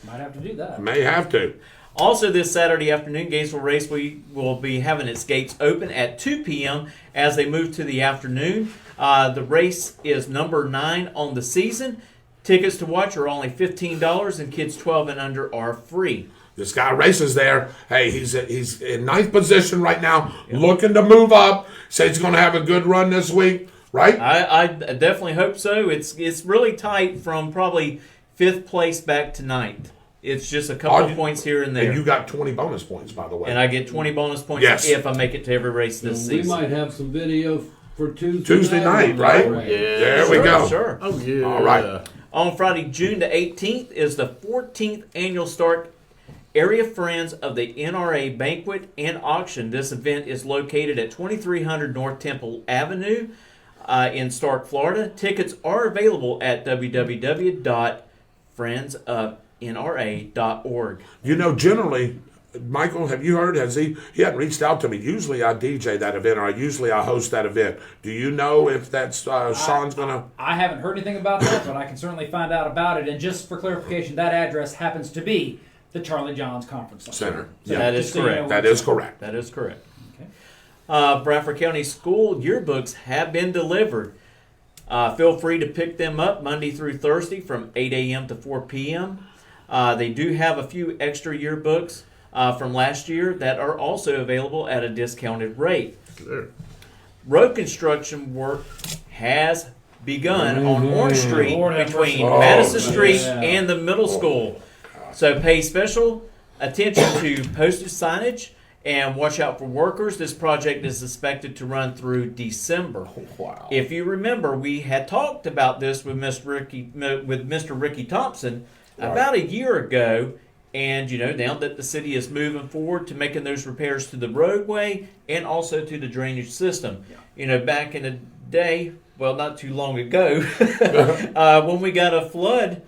Might have to do that. may have to. Also, this Saturday afternoon, Gainesville Raceway will be having its gates open at 2 p.m. as they move to the afternoon. The race is number 9 on the season. Tickets to watch are only $15, and kids 12 and under are free. This guy races there. Hey, he's in 9th position right now, looking to move up. Says he's going to have a good run this week, right? I definitely hope so. It's really tight from probably 5th place back to 9th. It's just a couple of points here and there. And you got 20 bonus points, by the way. And I get 20 bonus points Yes. if I make it to every race this We season. might have some video for Tuesday night, right? Yeah, There we go. Sure. Oh, yeah. All right. On Friday, June the 18th is the 14th annual Stark Area Friends of the NRA Banquet and Auction. This event is located at 2300 North Temple Avenue in Stark, Florida. Tickets are available at www.friendsofnra.org. You know, generally, Michael, have you heard? He hadn't reached out to me. Usually I DJ that event, or usually I host that event. Do you know if that's Sean's going to? I haven't heard anything about that, but I can certainly find out about it. And just for clarification, that address happens to be the Charlie Johns Conference Center. So Yeah. That is just so you know correct. where That it's is correct. That is correct. Okay. Bradford County School yearbooks have been delivered. Feel free to pick them up Monday through Thursday from 8 a.m. to 4 p.m. They do have a few extra yearbooks from last year that are also available at a discounted rate. Sure. Road construction work has begun on Orange Street Lord have between mercy. Madison Oh, Street yeah. and the middle school. So pay special attention to postage signage and watch out for workers. This project is expected to run through December. Wow. If you remember, we had talked about this with Mr. Ricky Thompson about a year ago. And, you know, now that the city is moving forward to making those repairs to the roadway and also to the drainage system. You know, back in the day, well, not too long ago, when we got a flood,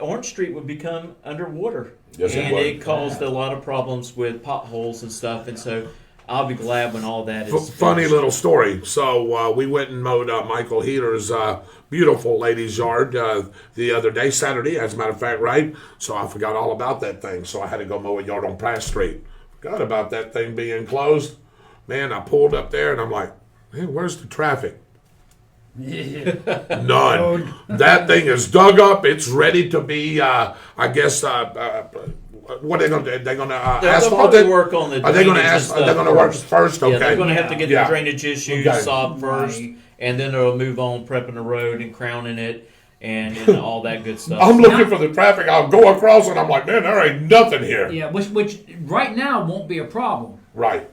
Orange Street would become underwater. Yes, it and would. it caused a lot of problems with potholes and stuff. And so I'll be glad when all that is Funny finished. little story. So we went and mowed Michael Heater's beautiful ladies' yard the other day, Saturday, as a matter of fact, right? So I forgot all about that thing. So I had to go mow a yard on Pratt Street. Forgot about that thing being closed. Man, I pulled up there and I'm like, man, where's the traffic? None. That thing is dug up. It's ready to be, I guess, what are they going to do? They're going to They'll asphalt probably it? work on the Are they going to drainage and Are they stuff going to work first. first? Okay. Yeah, they're going to have to get Yeah. the drainage issues Okay. solved first, Right. and then they'll move on prepping the road and crowning it and all that good stuff. I'm looking for the traffic. I'll go across and I'm like, man, there ain't nothing here. Yeah, which right now won't be a problem. Right.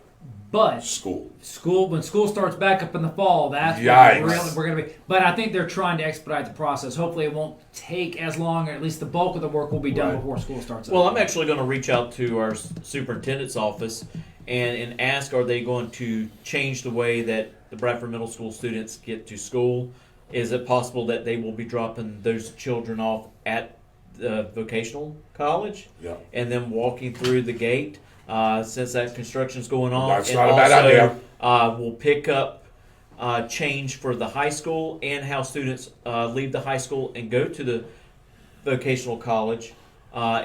But School. when school starts back up in the fall, that's Yikes. when we're going to be. But I think they're trying to expedite the process. Hopefully, it won't take as long, or at least the bulk of the work will be done Right. before school starts. Well, up. I'm actually going to reach out to our superintendent's office and ask, are they going to change the way that the Bradford Middle School students get to school? Is it possible that they will be dropping those children off at the vocational college Yeah. and then walking through the gate since that construction's going on? That's and not a bad also, idea. We'll pick up change for the high school and how students leave the high school and go to the vocational college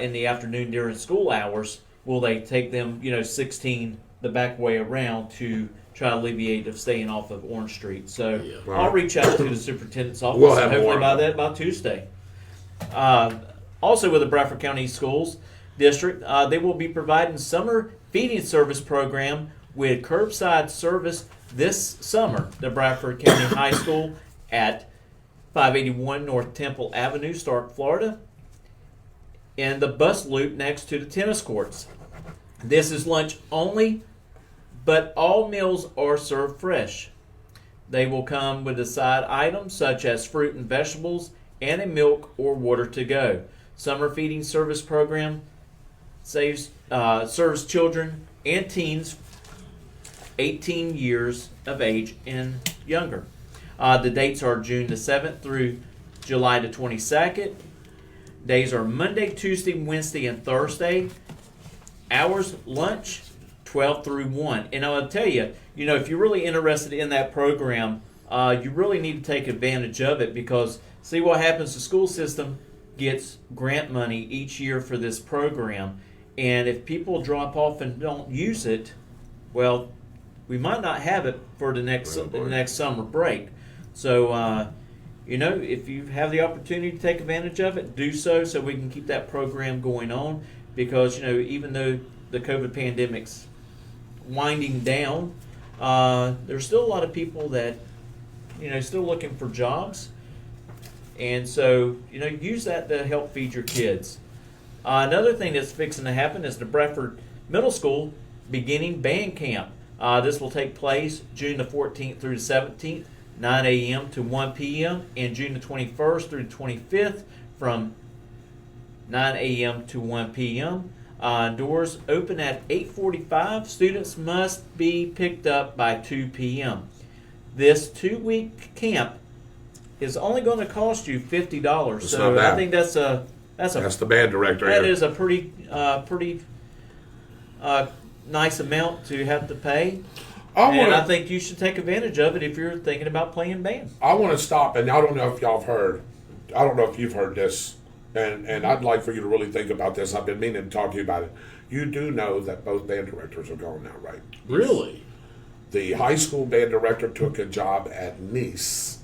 in the afternoon during school hours. Will they take them, 16 the back way around to try to alleviate of staying off of Orange Street? So I'll reach out to the superintendent's office We'll have and hopefully more. by Tuesday. Also with the Bradford County Schools District, they will be providing summer feeding service program with curbside service this summer. The Bradford County High School at 581 North Temple Avenue, Stark, Florida, and the bus loop next to the tennis courts. This is lunch only, but all meals are served fresh. They will come with a side items such as fruit and vegetables and a milk or water to go. Summer feeding service program serves children and teens 18 years of age and younger. The dates are June the 7th through July the 22nd. Days are Monday, Tuesday, Wednesday, and Thursday. Hours, lunch, 12 through 1. And I'll tell you, if you're really interested in that program, you really need to take advantage of it because see what happens, the school system gets grant money each year for this program. And if people drop off and don't use it, well, we might not have it for the next summer break. So, if you have the opportunity to take advantage of it, do so we can keep that program going on. Because, even though the COVID pandemic's winding down, there's still a lot of people that, still looking for jobs. And so, use that to help feed your kids. Another thing that's fixing to happen is the Bradford Middle School beginning band camp. This will take place June the 14th through the 17th, 9 a.m. to 1 p.m., and June the 21st through the 25th from 9 a.m. to 1 p.m. Doors open at 8:45. Students must be picked up by 2 p.m. This 2-week camp is only going to cost you $50. So I think that's the band director. That is a pretty nice amount to have to pay. I think you should take advantage of it if you're thinking about playing band. I want to stop, and I don't know if y'all have heard. I don't know if you've heard this, and I'd like for you to really think about this. I've been meaning to talk to you about it. You do know that both band directors are gone now, right? Really? The high school band director took a job at Nice.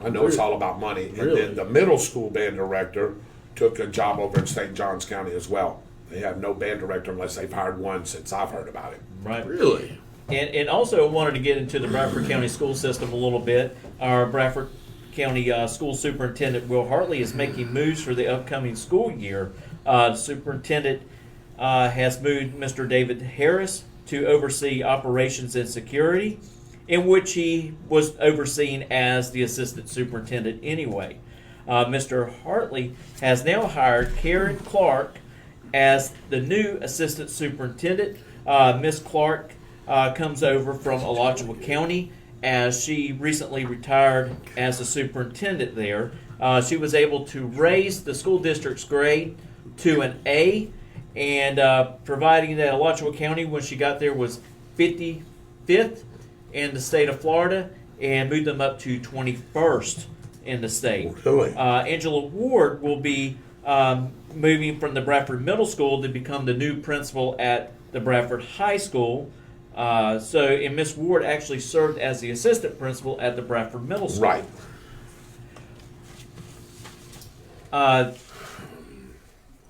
I know it's all about money. Really? And then the middle school band director took a job over in St. Johns County as well. They have no band director unless they've hired one since I've heard about it. Right. Really? And also wanted to get into the Bradford County school system a little bit. Our Bradford County School Superintendent Will Hartley is making moves for the upcoming school year. The superintendent has moved Mr. David Harris to oversee operations and security, in which he was overseen as the assistant superintendent anyway. Mr. Hartley has now hired Karen Clark as the new assistant superintendent. Miss Clark comes over from Alachua County, as she recently retired as a superintendent there. She was able to raise the school district's grade to an A, and providing that Alachua County, when she got there, was 55th in the state of Florida, and moved them up to 21st in the state. Really? Angela Ward will be moving from the Bradford Middle School to become the new principal at the Bradford High School. And Miss Ward actually served as the assistant principal at the Bradford Middle School. Right.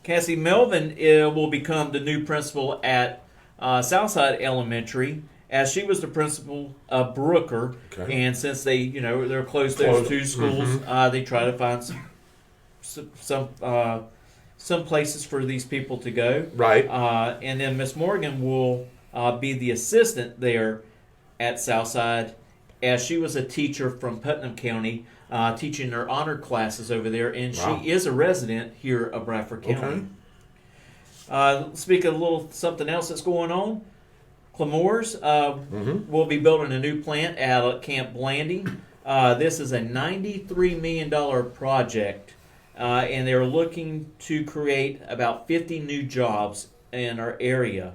Cassie Melvin will become the new principal at Southside Elementary, as she was the principal of Brooker. Okay. And since they're close those two schools, they try to find some places for these people to go. Right. And then Miss Morgan will be the assistant there at Southside, as she was a teacher from Putnam County, teaching their honor classes over there, and Wow. she is a resident here of Bradford County. Speak of a little something else that's going on. Clemores will be building a new plant at Camp Blanding. This is a $93 million project, and they're looking to create about 50 new jobs in our area.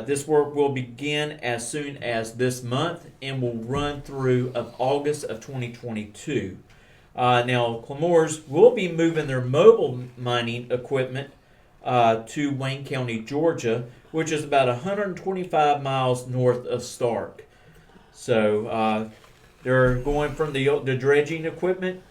This work will begin as soon as this month and will run through of August of 2022. Now, Clemores will be moving their mobile mining equipment to Wayne County, Georgia, which is about 125 miles north of Stark. So they're going from the dredging equipment,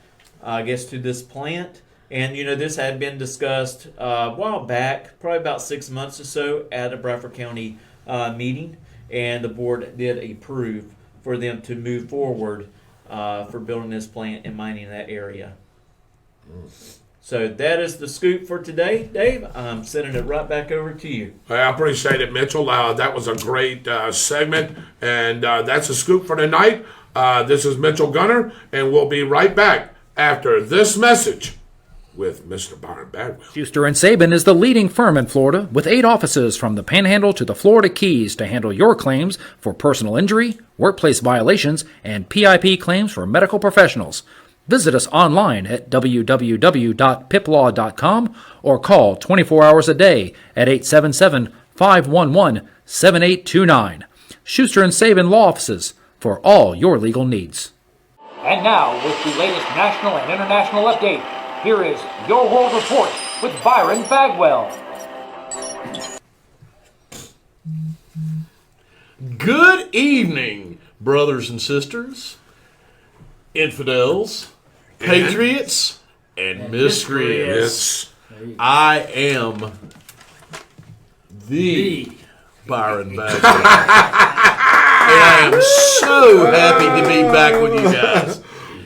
I guess, to this plant. And, this had been discussed a while back, probably about 6 months or so, at a Bradford County meeting. And the board did approve for them to move forward for building this plant and mining that area. So that is the scoop for today, Dave. I'm sending it right back over to you. I appreciate it, Mitchell. That was a great segment, and that's a scoop for tonight. This is Mitchell Gunner, and we'll be right back after this message with Mr. Byron Badwell. Schuster & Sabin is the leading firm in Florida, with 8 offices from the Panhandle to the Florida Keys to handle your claims for personal injury, workplace violations, and PIP claims for medical professionals. Visit us online at www.piplaw.com or call 24 hours a day at 877-511-7829. Schuster & Sabin Law Offices for all your legal needs. And now, with the latest national and international update, here is Your World Report with Byron Bagwell. Good evening, brothers and sisters, infidels, patriots, and miscreants. I am the Byron Badger. And I am so happy to be back with you guys.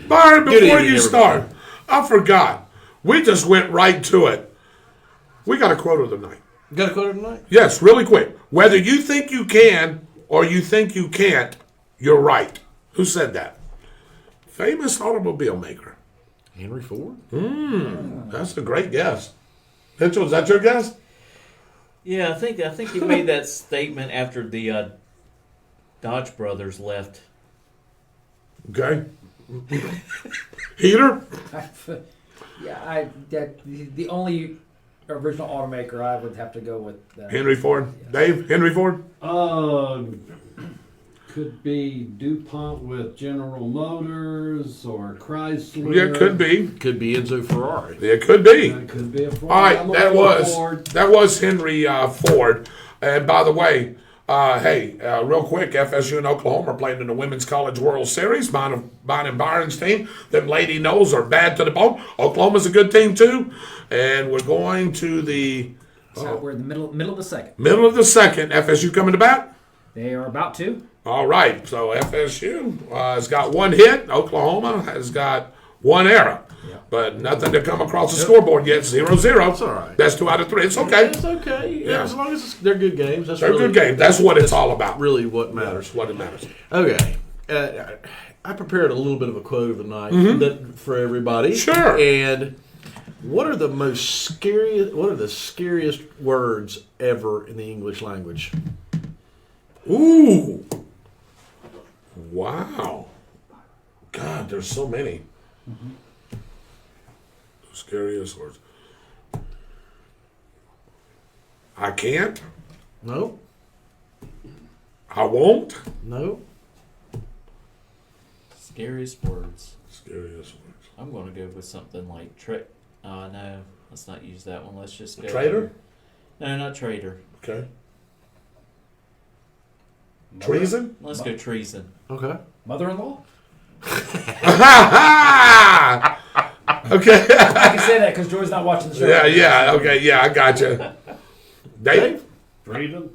Byron, Good before evening, you start, I forgot. We just went right to it. We got a quote of the night. Got a quote tonight? Yes, really quick. Whether you think you can or you think you can't, you're right. Who said that? Famous automobile maker. Henry Ford? That's a great guess. Mitchell, is that your guess? Yeah, I think he made that statement after the Dodge brothers left. Okay. Heater? Yeah, the only original automaker I would have to go with that. Henry Ford. Dave? Henry Ford? Could be DuPont with General Motors or Chrysler. Yeah, it could be. Could be Enzo Ferrari. It could be. It could be a Ford. All right, I'm that gonna go was Ford. Henry Ford. And by the way, real quick, FSU and Oklahoma are playing in the Women's College World Series. Mine and Byron's team. Them Lady Knowles are bad to the bone. Oklahoma's a good team too. And we're going to the So we're in the middle of the second. middle of the second. FSU coming to bat. They are about to. All right, so FSU has got one hit. Oklahoma has got one error. But nothing to come across the scoreboard yet. 0-0. That's all right. That's 2 out of 3. It's okay. It's okay. Yeah. As long as they're good games. They're good games. That's what it's all about. Really what matters. That's what it matters. Okay. I prepared a little bit of a quote of the night for everybody. Sure. And what are the scariest words ever in the English language? Ooh. Wow. God, there's so many. Scariest words. I can't. No. I won't. No. Scariest words. Scariest words. I'm going to go with something like no, let's not use that one. Let's just go. Traitor? No, not traitor. Okay. Treason? Let's go treason. Okay. Mother-in-law? Okay. I can say that because Joy's not watching the show. Yeah. Okay, yeah, I got you. Dave? Freedom.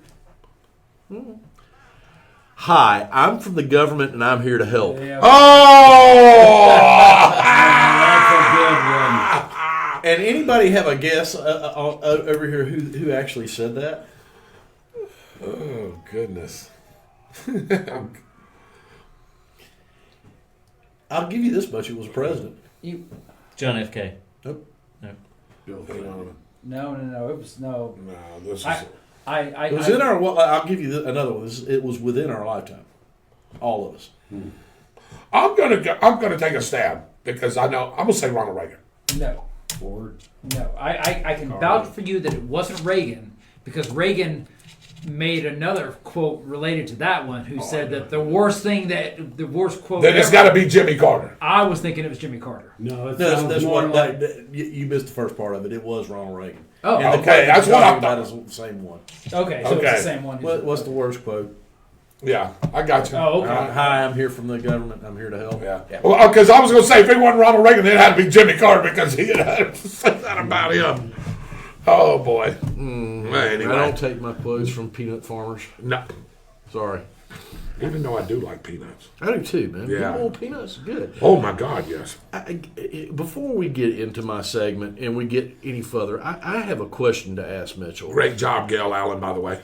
Hi, I'm from the government and I'm here to help. Yeah. Oh! That's a good one. And anybody have a guess over here who actually said that? Oh, goodness. I'll give you this much. It was president. John F. K. Nope. Bill Clinton. No. It was no. No, this is... It was in our. Well, I'll give you another one. It was within our lifetime. All of us. I'm gonna take a stab because I know I'm gonna say Ronald Reagan. No. Ford. No. I can vouch for you that it wasn't Reagan because Reagan made another quote related to that one who said that the worst quote Then it's ever- got to be Jimmy Carter. I was thinking it was Jimmy Carter. No, it No, sounds that's more one. like You missed the first part of it. It was Ronald Reagan. Oh, And the okay, quote that's you're what I talking about thought. is the same one. Okay, so Okay. it's the same one. What's the worst quote? Yeah, I got you. Oh, okay. Hi, I'm here from the government. I'm here to help. Yeah. Well, because I was going to say, if it wasn't Ronald Reagan, it had to be Jimmy Carter because he had to say that about him. Oh, boy. Anyway. I don't take my quotes from peanut farmers. No. Sorry. Even though I do like peanuts. I do too, man. Yeah. Good old peanuts are good. Oh, my God, yes. Before we get into my segment and we get any further, I have a question to ask Mitchell. Great job, Gail Allen, by the way.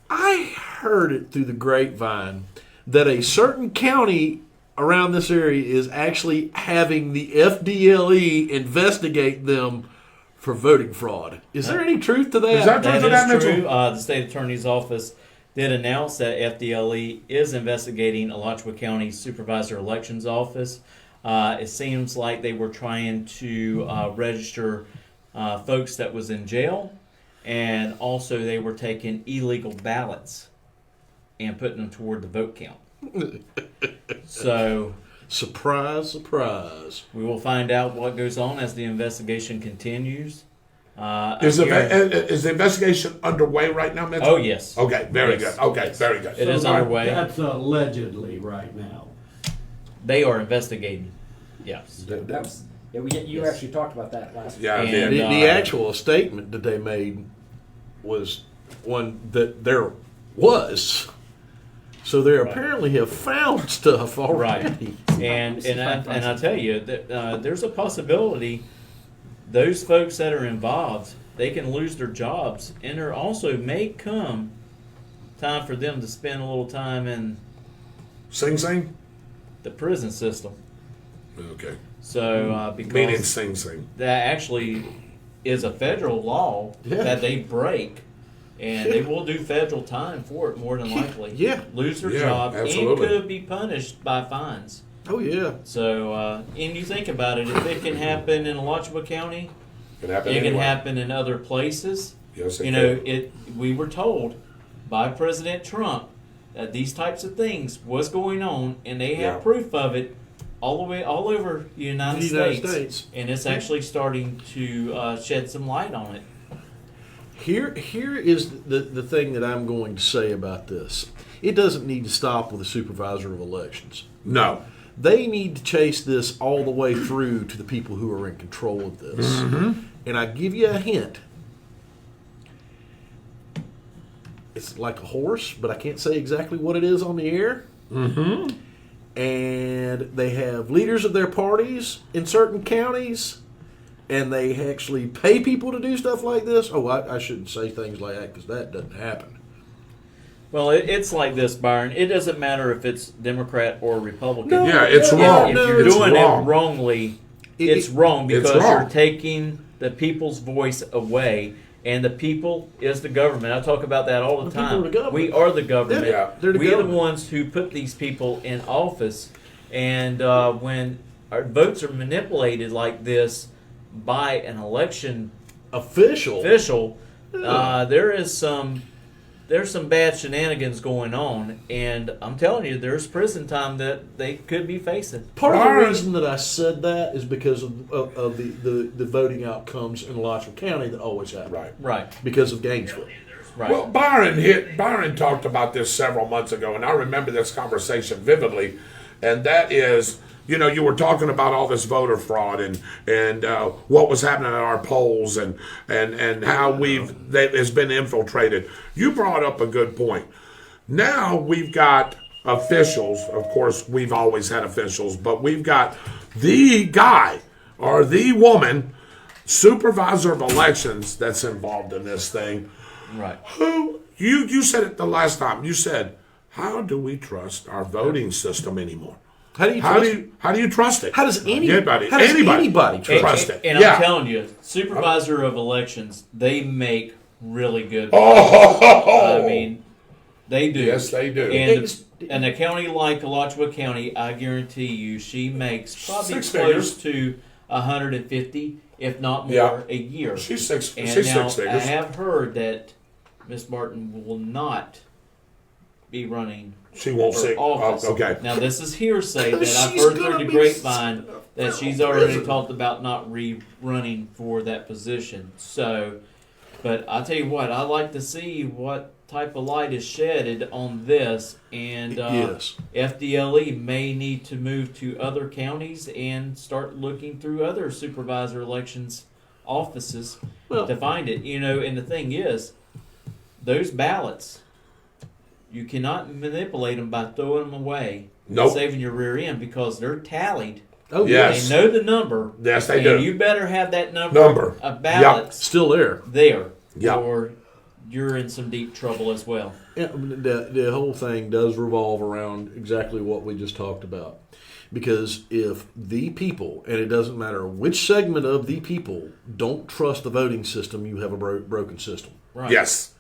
I heard it through the grapevine that a certain county around this area is actually having the FDLE investigate them for voting fraud. Is there any truth to that? Is that true? That is Mitchell? true. The state attorney's office did announce that FDLE is investigating Alachua County Supervisor Elections Office. It seems like they were trying to register folks that was in jail, and also they were taking illegal ballots and putting them toward the vote count. So Surprise, surprise. we will find out what goes on as the investigation continues. Is the investigation underway right now, Mitchell? Oh, yes. Okay, very Yes. good. Okay, very good. It is underway. That's allegedly right now. They are investigating. Yes. That was, you Yes. actually talked about that last week. Yeah, I And, did. The actual statement that they made was one that there was. So they apparently have found stuff already. Right. And I tell you that there's a possibility those folks that are involved, they can lose their jobs, and there also may come time for them to spend a little time in Sing Sing? the prison system. Okay. So Meaning because Sing Sing. that actually is a federal law Yeah. that they break, and they will do federal time for it more than likely. Yeah. Lose their Yeah, job absolutely. and could be punished by fines. Oh, yeah. So, and you think about it, if it can happen in Alachua County, Can happen it can anywhere. happen in other places. Yes, it You know, can. we were told by President Trump that these types of things was going on, and they have Yeah. proof of it all over the United The United States. States. And it's actually starting to shed some light on it. Here is the thing that I'm going to say about this. It doesn't need to stop with the supervisor of elections. No. They need to chase this all the way through to the people who are in control of this. And I give you a hint. It's like a horse, but I can't say exactly what it is on the air. And they have leaders of their parties in certain counties, and they actually pay people to do stuff like this. Oh, I shouldn't say things like that because that doesn't happen. Well, it's like this, Byron. It doesn't matter if it's Democrat or Republican. No, Yeah, it's no, wrong. If no, you're it's doing wrong. it wrongly, It- it's wrong it's because wrong. you're taking the people's voice away, and the people is the government. I talk about that all the The people time. are the government. We are the government. Yeah. They're the We are government. the ones who put these people in office, and when our votes are manipulated like this by an election Official. there's some bad shenanigans going on, and I'm telling you, there's prison time that they could be facing. Part of the Byron. reason that I said that is because of the voting outcomes in Alachua County that always happen. Right. Right, Because of Gainesville. right. Well, Byron talked about this several months ago, and I remember this conversation vividly. And that is, you know, you were talking about all this voter fraud and what was happening at our polls and how it's been infiltrated. You brought up a good point. Now we've got officials. Of course, we've always had officials, but we've got the guy or the woman supervisor of elections that's involved in this thing. Right. Who you said it the last time. You said, how do we trust our voting system anymore? How do you How trust do you trust it? How does anybody anybody trust it? And Yeah. I'm telling you, supervisor of elections, they make really good. Oh, I mean, they do. yes, they do. And a county like Alachua County, I guarantee you, she makes probably Six close figures. to 150, if not more, Yeah. a year. She's six And six now figures. I have heard that Miss Martin will not be running She won't for say. office. Okay. Now this is hearsay that I've She's heard gonna through the be grapevine that she's already prison. talked about not running for that position. So, but I tell you what, I like to see what type of light is shedded on this, and Yes. FDLE may need to move to other counties and start looking through other supervisor elections offices Well- to find it. You know, and the thing is, those ballots, you cannot manipulate them by throwing them away Nope. and saving your rear end because they're tallied. Oh, Yes. They know the number. Yes, they and do. you better have that number Number. of ballots Still there. there, Yep. or you're in some deep trouble as well. Yeah, the whole thing does revolve around exactly what we just talked about. Because if the people, and it doesn't matter which segment of the people, don't trust the voting system, you have a broken system. Right. Yes.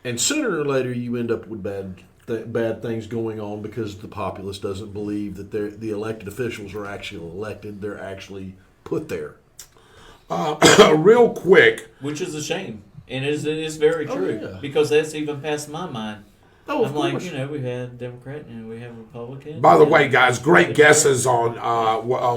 And sooner or later, you end up with bad things going on because the populace doesn't believe that the elected officials are actually elected; they're actually put there. Real quick. Which is a shame. And it is very true. yeah. Because that's even past my mind. Oh, of I'm like, course. we had Democrat and we have Republican. By the way, guys, great guesses on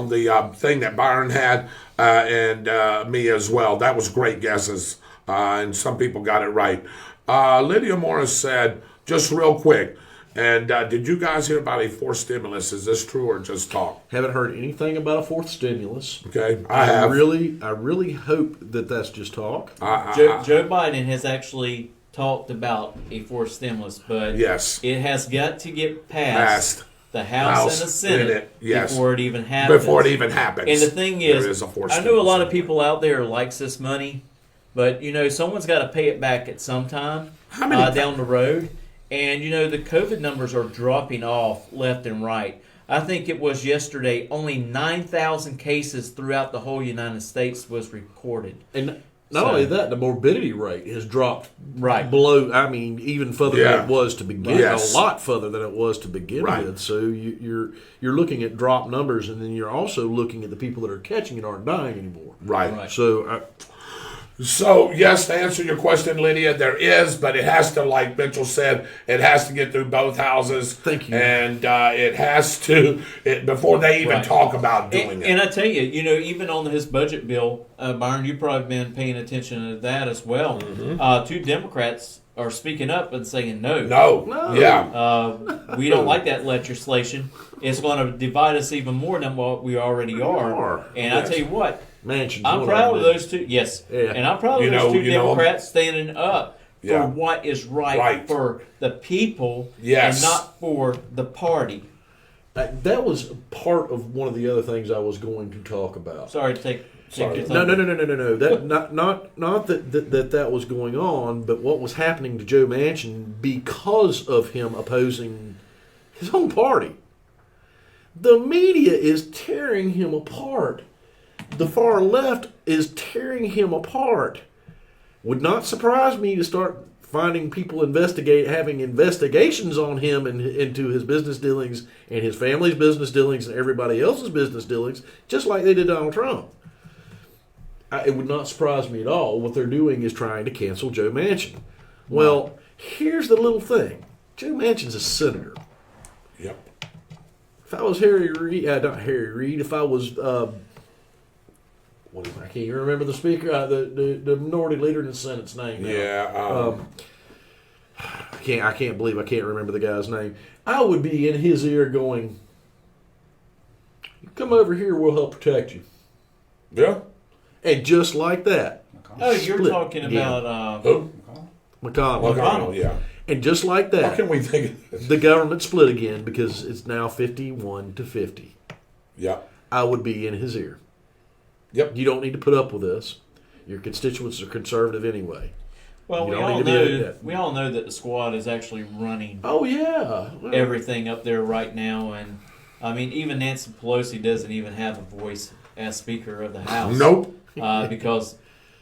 the thing that Byron had and me as well. That was great guesses, and some people got it right. Lydia Morris said, just real quick, and did you guys hear about a fourth stimulus? Is this true or just talk? Haven't heard anything about a fourth stimulus. Okay, I have. I really hope that that's just talk. Joe Biden has actually talked about a fourth stimulus, but Yes. it has got to get past the House and the Senate yes. before it even happens. Before it even happens. And the thing there is, a fourth I know a lot stimulus. of people out there likes this money, but someone's got to pay it back at some time How many down the road. And the COVID numbers are dropping off left and right. I think it was yesterday only 9,000 cases throughout the whole United States was recorded. And not only that, the morbidity rate has dropped below. I mean, even further than it was to begin. Yes. A lot further than it was to begin Right. with. So you're looking at drop numbers, and then you're also looking at the people that are catching it aren't dying anymore. Right. So So, yes, to answer your question, Lydia, there is, but it has to, like Mitchell said, it has to get through both houses. Thank you. And it has to, before they even talk about doing it. And I tell you, even on his budget bill, Byron, you've probably been paying attention to that as well. Mm-hmm. 2 Democrats are speaking up and saying no. No. Yeah. We don't like that legislation. It's going to divide us even more than what we already are. And Yes. I tell you what, Manchin's I'm one proud of them. those two. Yes, Yeah. and I'm proud of those 2 Democrats standing up Yeah. for what is right for the people, Yes. and not for the party. That was part of one of the other things I was going to talk about. Sorry to take your No. thunder. No. That not that was going on, but what was happening to Joe Manchin because of him opposing his own party. The media is tearing him apart. The far left is tearing him apart. Would not surprise me to start finding people having investigations on him and into his business dealings and his family's business dealings and everybody else's business dealings, just like they did Donald Trump. It would not surprise me at all. What they're doing is trying to cancel Joe Manchin. Well, here's the little thing. Joe Manchin's a senator. Yep. If I was Harry Reid, not Harry Reid, if I was, I can't even remember the speaker, the minority leader in the Senate's name now. Yeah. I can't believe I can't remember the guy's name. I would be in his ear going, "Come over here, we'll help protect you." Yeah. And just like that. Oh, you're split talking again. about Who? McConnell. McConnell, yeah. And just like How that, can we think of this? the government split again because it's now 51 to 50. Yep. I would be in his ear. Yep. You don't need to put up with this. Your constituents are conservative anyway. Well, You we don't all need to be like know that. we all know that the squad is actually running Oh, yeah. Well, everything up there right now, and I mean, even Nancy Pelosi doesn't even have a voice as Speaker of the House. Nope. Because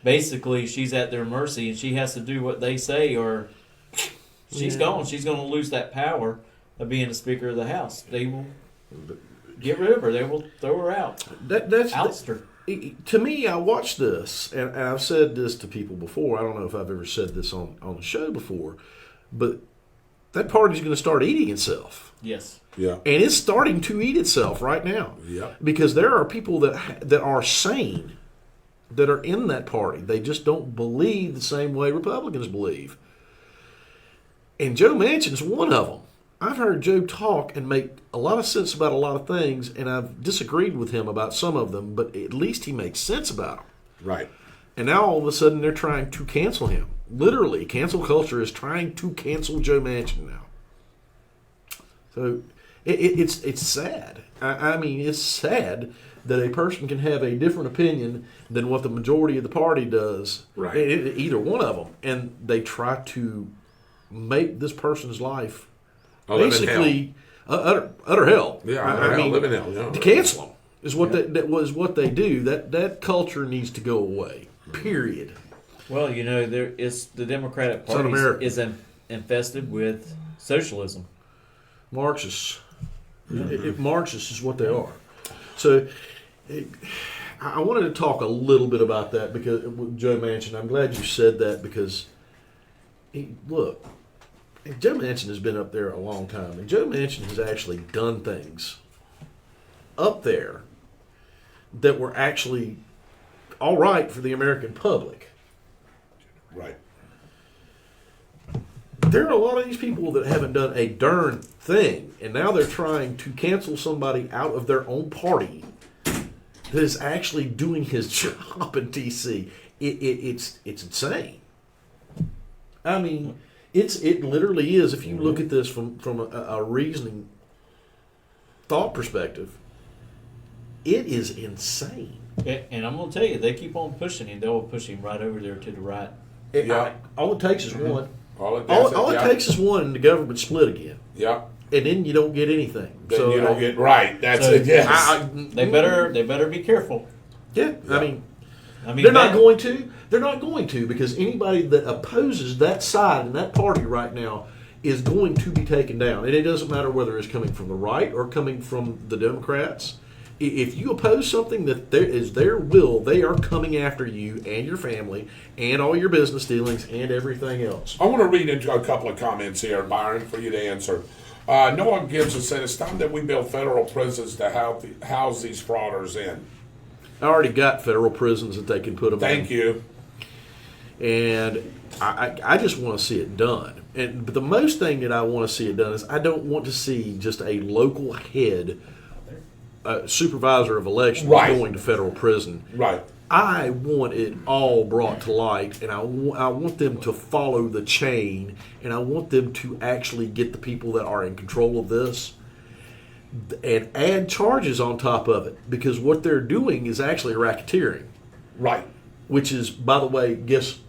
basically she's at their mercy, and she has to do what they say, or she's gone. She's going to lose that power of being the Speaker of the House. They will get rid of her. They will throw her out. that's Oust her. to me, I watched this, and I've said this to people before. I don't know if I've ever said this on the show before, but that party's going to start eating itself. Yes. Yeah. And it's starting to eat itself right now. Yep. Because there are people that are sane that are in that party. They just don't believe the same way Republicans believe. And Joe Manchin's one of them. I've heard Joe talk and make a lot of sense about a lot of things, and I've disagreed with him about some of them, but at least he makes sense about them. Right. And now all of a sudden they're trying to cancel him. Literally, cancel culture is trying to cancel Joe Manchin now. So it's sad. I mean, it's sad that a person can have a different opinion than what the majority of the party does. Right. Either one of them, and they try to make this person's life basically utter hell. Yeah, I mean, live in hell. Yeah. to cancel them is what that was what they do. That culture needs to go away. Period. Well, there is the Democratic It's Party un-American. is infested with socialism. Marxists. Marxists is what they are. So I wanted to talk a little bit about that because with Joe Manchin. I'm glad you said that because look, Joe Manchin has been up there a long time, and Joe Manchin has actually done things up there that were actually all right for the American public. Right. There are a lot of these people that haven't done a darn thing, and now they're trying to cancel somebody out of their own party that is actually doing his job in D.C. It's insane. I mean, it literally is. If you look at this from a reasoning thought perspective, it is insane. And I'm going to tell you, they keep on pushing him. They'll push him right over there to the right. All it takes is one. All it takes is one, and the government split again. Yeah. And then you don't get anything. Then you don't get right. That's it. Yes. They better be careful. Yeah. I mean, I mean, they're not going to. They're not going to, because anybody that opposes that side and that party right now is going to be taken down. And it doesn't matter whether it's coming from the right or coming from the Democrats. If you oppose something that there is their will, they are coming after you and your family and all your business dealings and everything else. I want to read into a couple of comments here, Byron, for you to answer. Noah Gibson said, it's time that we build federal prisons to house these frauders in. I already got federal prisons that they can put them in. Thank you. And I just want to see it done. But the most thing that I want to see it done is I don't want to see just a local head, supervisor of elections, going to federal prison. Right. I want it all brought to light, and I want them to follow the chain, and I want them to actually get the people that are in control of this and add charges on top of it, because what they're doing is actually racketeering. Right. Which is, by the way, guess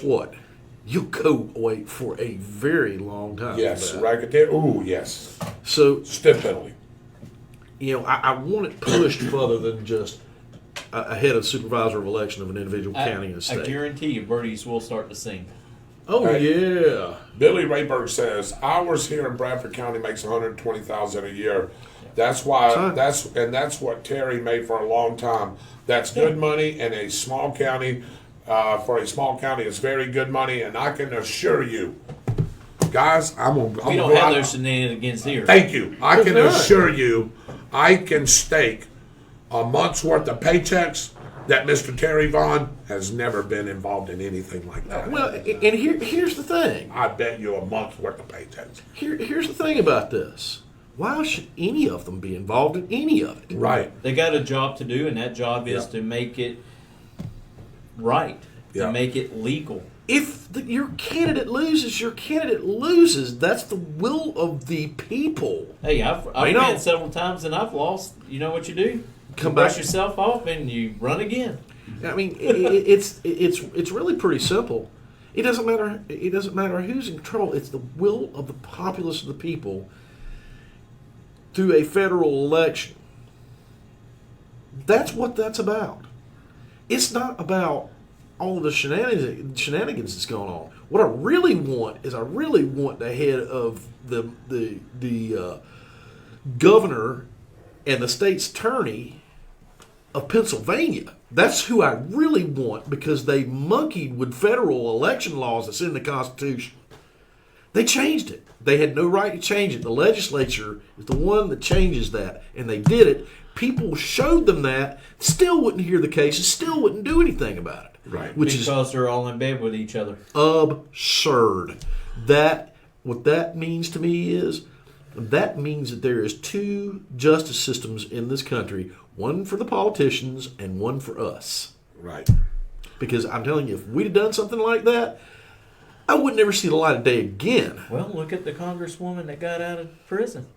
what? You'll go away for a very long time. Yes, racketeer. Ooh, yes. So, stiff penalty. You know, I want it pushed further than just a head of supervisor of election of an individual county and state. I guarantee you, birdies will start to sing. Oh, yeah. Billy Rayberg says ours here in Bradford County makes $120,000 a year. That's why that's what Terry made for a long time. That's good money in a small county. For a small county, it's very good money, and I can assure you, guys, we don't have those shenanigans here. Thank you. I can assure you, I can stake a month's worth of paychecks that Mr. Terry Vaughn has never been involved in anything like that. Well, and here's the thing. I bet you a month's worth of paychecks. Here's the thing about this. Why should any of them be involved in any of it? Right. They got a job to do, and that job is to make it right, to make it legal. If your candidate loses, your candidate loses. That's the will of the people. Hey, I've ran several times and I've lost. You know what you do? Brush yourself off and you run again. I mean, it's really pretty simple. It doesn't matter. It doesn't matter who's in control. It's the will of the populace of the people through a federal election. That's what that's about. It's not about all of the shenanigans that's going on. What I really want is the head of the governor and the state's attorney of Pennsylvania. That's who I really want, because they monkeyed with federal election laws that's in the Constitution. They changed it. They had no right to change it. The legislature is the one that changes that, and they did it. People showed them that, still wouldn't hear the cases, still wouldn't do anything about it. Right. Because they're all in bed with each other. Absurd. What that means to me is, that means that there is two justice systems in this country, one for the politicians and one for us. Right. Because I'm telling you, if we'd have done something like that, I would never see the light of day again. Well, look at the congresswoman that got out of prison.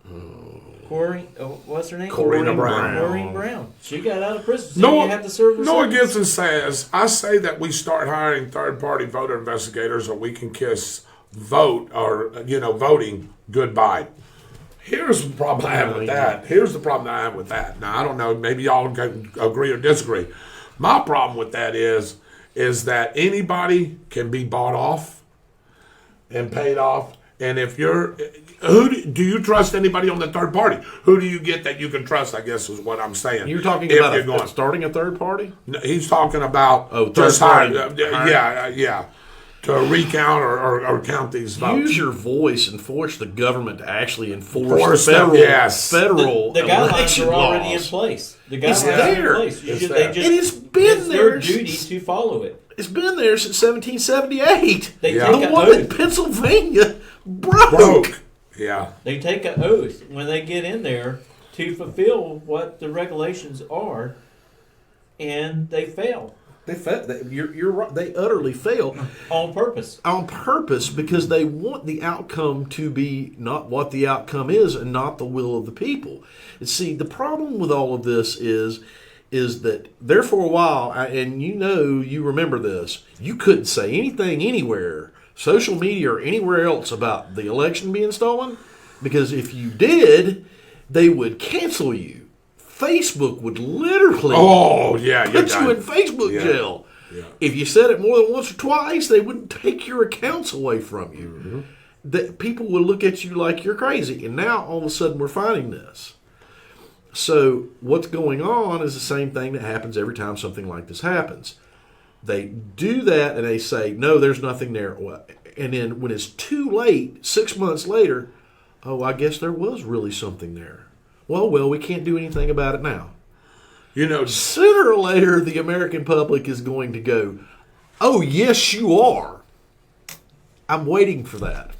What's her name? Corrine Brown. Corrine Brown. She got out of prison. So you have to serve her. Noah Gibson says, I say that we start hiring third-party voter investigators, or we can kiss voting goodbye. Here's the problem I have with that. Now, I don't know, maybe y'all can agree or disagree. My problem with that is that anybody can be bought off and paid off. And if do you trust anybody on the third party? Who do you get that you can trust, I guess is what I'm saying. You're talking starting a third party? No, he's talking about just hiring. Yeah. to recount or count these votes. Use your voice and force the government to actually enforce Force federal, them, yes. federal The guidelines election are already laws. in place. The It's guidelines are there. in place. It's They there. just, It has been it's there their duty since- to follow it. It's been there since 1778. They Yeah. take The an one oath. that Pennsylvania broke. Broke. Yeah. They take an oath when they get in there to fulfill what the regulations are, and they fail You're right. They utterly fail on purpose. on purpose because they want the outcome to be not what the outcome is and not the will of the people. And see, the problem with all of this is that there for a while, and you remember this, you couldn't say anything anywhere, social media or anywhere else about the election being stolen, because if you did, they would cancel you. Facebook would literally Oh, yeah. You're put you in Facebook Yeah. jail. Yeah. If you said it more than once or twice, they would take your accounts away from you. Mm-hmm. That people would look at you like you're crazy. And now all of a sudden we're finding this. So what's going on is the same thing that happens every time something like this happens. They do that and they say, no, there's nothing there. And then when it's too late, 6 months later, oh, I guess there was really something there. Well, we can't do anything about it now. You know, Sooner or later, the American public is going to go, oh, yes, you are. I'm waiting for that.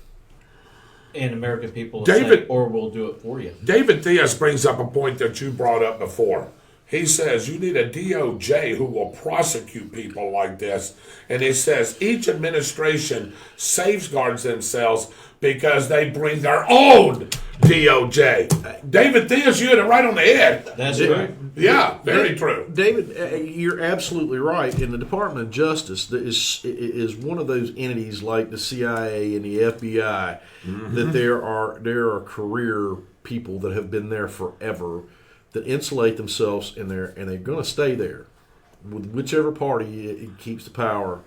And American people will David- say, or we'll do it for you. David Diaz brings up a point that you brought up before. He says you need a DOJ who will prosecute people like this. And he says each administration safeguards themselves because they bring their own DOJ. David Diaz, you hit it right on the head. That's right. Yeah, very true. David, you're absolutely right. In the Department of Justice, that is one of those entities like the CIA and the FBI that there are career people that have been there forever that insulate themselves in there, and they're going to stay there with whichever party it keeps the power.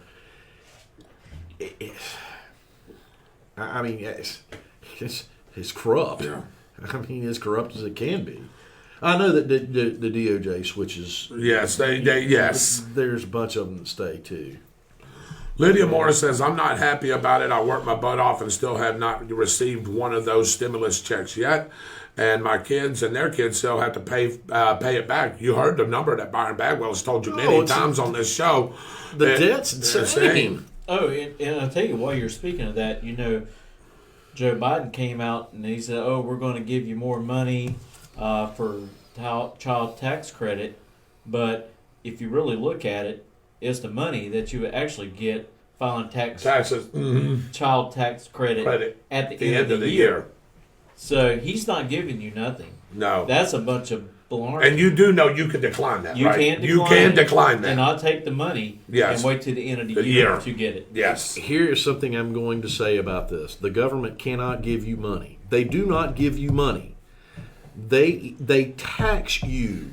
I mean, it's corrupt. Yeah. I mean, as corrupt as it can be. I know that the DOJ switches. Yes, they yes. There's a bunch of them that stay too. Lydia Morris says, I'm not happy about it. I worked my butt off and still have not received one of those stimulus checks yet. And my kids and their kids still have to pay it back. You heard the number that Byron Bagwell has told you many times on this show. The debt's insane. Oh, and I'll tell you, while you're speaking of that, Joe Biden came out and he said, oh, we're going to give you more money for child tax credit. But if you really look at it, it's the money that you would actually get filing Taxes. Mm-hmm. child tax credit at the end of the year. So he's not giving you nothing. No. That's a bunch of baloney. And you do know you can decline that, You right? can decline you can it, decline that. And I'll take the money Yes. and wait till the end of the The year year. to get it. Yes. Here is something I'm going to say about this. The government cannot give you money. They do not give you money. They tax you.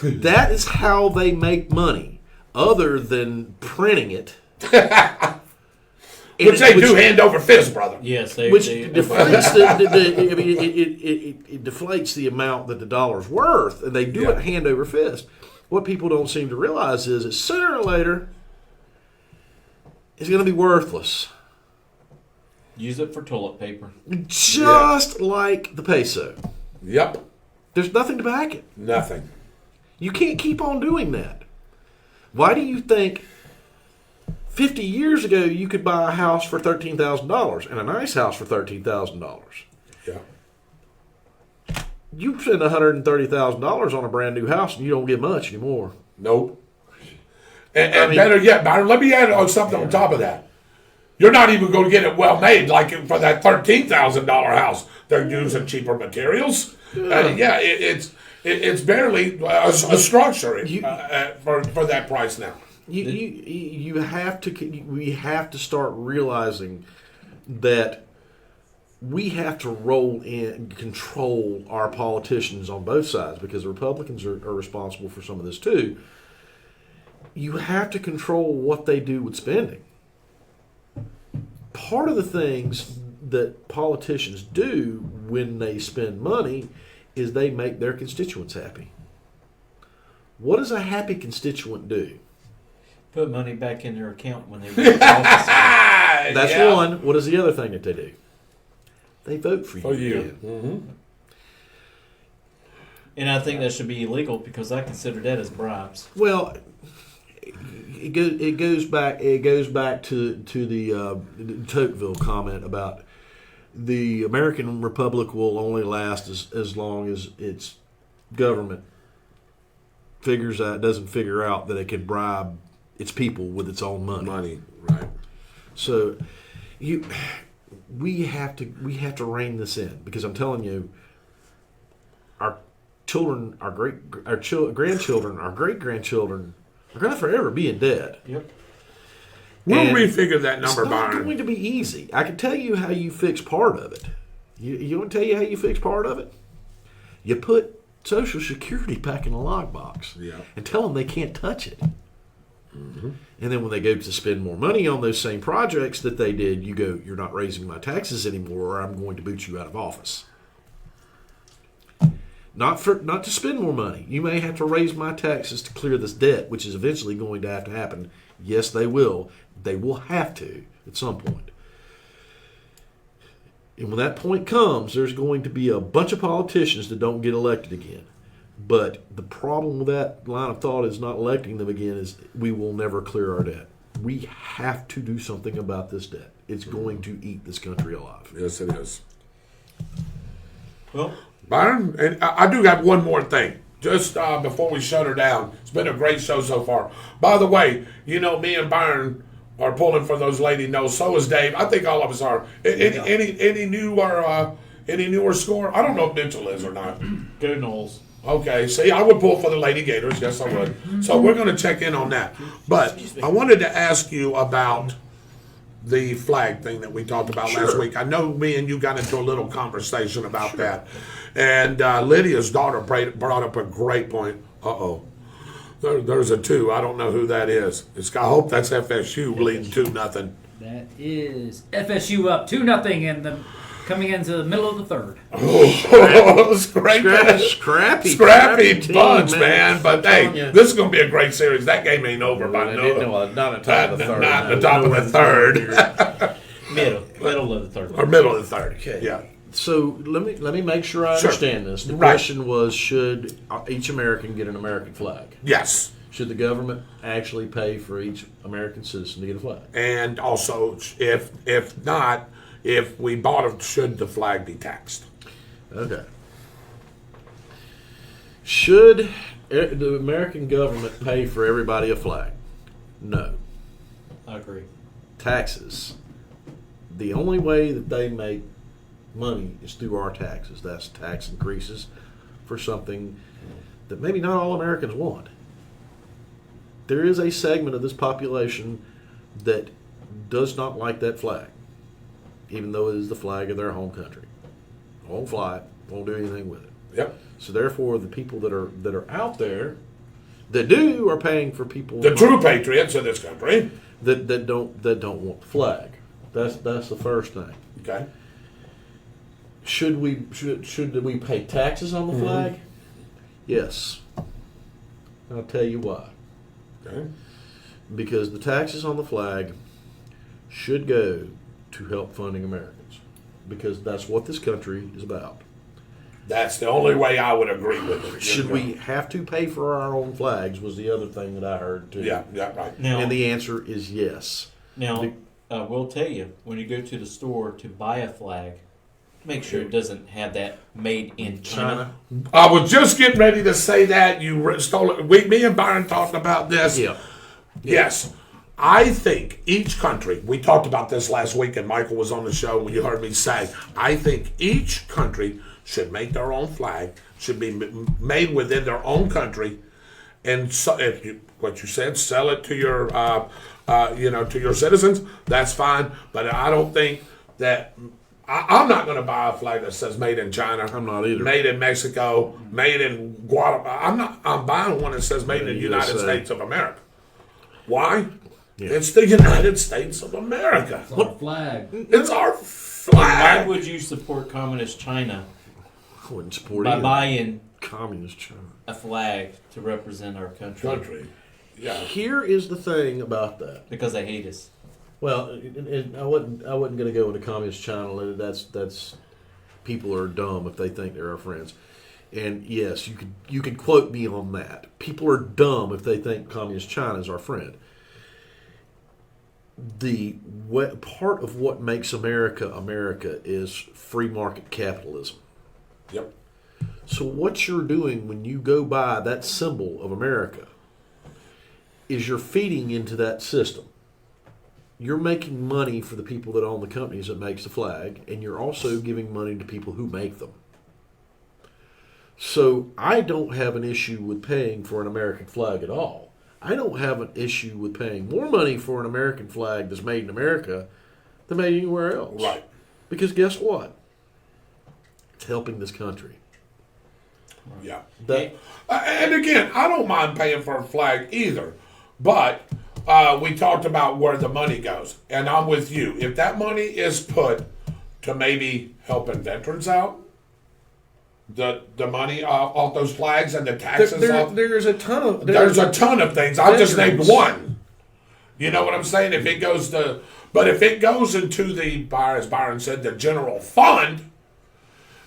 That is how they make money, other than printing it. Which they do hand over fist, brother. Yes, Which they deflates it deflates the amount that the dollar's worth, and they do it hand over fist. What people don't seem to realize is that sooner or later, it's going to be worthless. use it for toilet paper. Just like the peso. Yep. There's nothing to back it. Nothing. You can't keep on doing that. Why do you think 50 years ago you could buy a house for $13,000 and a nice house for $13,000? Yeah. You spend $130,000 on a brand new house and you don't get much anymore. Nope. And better yet, Byron, let me add something on top of that. You're not even going to get it well made, like for that $13,000 house. They're using cheaper materials. It's barely a structure for that price now. We have to start realizing that we have to roll in and control our politicians on both sides, because the Republicans are responsible for some of this too. You have to control what they do with spending. Part of the things that politicians do when they spend money is they make their constituents happy. What does a happy constituent do? Put money back in their account when they leave the office. That's Yeah. one. What is the other thing that they do? They vote for you. For you. again. Mm-hmm. And I think that should be illegal because I consider that as bribes. Well, it goes back to the Tocqueville comment about the American Republic will only last as long as its government doesn't figure out that it can bribe its people with its own money. Right. So we have to rein this in, because I'm telling you, our children, our grandchildren, our great grandchildren are going to forever be in debt. Yep. We'll And refigure that number, It's not Byron. going to be easy. I can tell you how you fix part of it. You want to tell you how you fix part of it? You put Social Security back in a lockbox and tell them they can't touch it. And then when they go to spend more money on those same projects that they did, you go, "You're not raising my taxes anymore, or I'm going to boot you out of office." Not to spend more money. You may have to raise my taxes to clear this debt, which is eventually going to have to happen. Yes, they will. They will have to at some point. And when that point comes, there's going to be a bunch of politicians that don't get elected again. But the problem with that line of thought is not electing them again is we will never clear our debt. We have to do something about this debt. It's going to eat this country alive. Yes, it is. Well, Byron, and I do have one more thing. Just before we shut her down, it's been a great show so far. By the way, me and Byron are pulling for those lady no's. So is Dave. I think all of us are. Any newer score? I don't know if Mitchell is or not. go Knowles. Okay, see, I would pull for the Lady Gators. Yes, I would. So we're going to check in on that. But I wanted to ask you about the flag thing that we talked about last week. I know me and you got into a little conversation about that. And Lydia's daughter brought up a great point. Uh-oh. There's a 2. I don't know who that is. I hope that's FSU leading 2-0. That is FSU up 2-0 in the coming into the middle of the third. Oh, scrappy team, bunch, man. But hey, you. this is going to be a great series. That game ain't over by Not at the top of the third. Not the top of the third. Middle of the third. Or middle of the third. Okay. Yeah. So let me make sure I Sure. understand this. The Right. question was, should each American get an American flag? Yes. Should the government actually pay for each American citizen to get a flag? And also, if not, if we bought it, should the flag be taxed? Okay. Should the American government pay for everybody a flag? No. I agree. Taxes. The only way that they make money is through our taxes. That's tax increases for something that maybe not all Americans want. There is a segment of this population that does not like that flag, even though it is the flag of their home country. Won't fly it, won't do anything with it. Yep. So therefore, the people that are out there that do are paying for people The true patriots of this country. that don't want the flag. That's the first thing. Okay. Should we pay taxes on the flag? Yes. I'll tell you why. Okay. Because the taxes on the flag should go to help funding Americans, because that's what this country is about. That's the only way I would agree with it. Should we have to pay for our own flags was the other thing that I heard too. Yeah, right. Now, And the answer is yes. Now, we'll tell you, when you go to the store to buy a flag, make sure it doesn't have that made in China. I was just getting ready to say that. You stole it. Me and Byron talked about this. Yeah. Yes. I think each country, we talked about this last week, and Michael was on the show when you heard me say, I think each country should make their own flag, should be made within their own country, and so, what you said, sell it to your, to your citizens. That's fine, but I don't think that. I'm not going to buy a flag that says "Made in China." I'm not either. Made in Mexico, made in Guatemala. I'm buying one that says "Made in the United States of America." Why? Yeah. It's the United States of America. It's our flag. It's our Why flag. would you support communist China I wouldn't support by either. buying Communist China. a flag to represent our country? Yeah. Here is the thing about that. Because they hate us. Well, and I wasn't going to go into communist China. That's people are dumb if they think they're our friends. And yes, you could quote me on that. People are dumb if they think communist China is our friend. Part of what makes America America is free market capitalism. Yep. So what you're doing when you go by that symbol of America is you're feeding into that system. You're making money for the people that own the companies that makes the flag, and you're also giving money to people who make them. So I don't have an issue with paying for an American flag at all. I don't have an issue with paying more money for an American flag that's made in America than made anywhere else. Right. Because guess what? It's helping this country. Yeah. That, And again, I don't mind paying for a flag either, but we talked about where the money goes, and I'm with you. If that money is put to maybe helping veterans out, the money off those flags and the taxes off, there's a ton of there's a ton of things. I just named veterans. one. You know what I'm saying? If it goes into the, as Byron said, the general fund,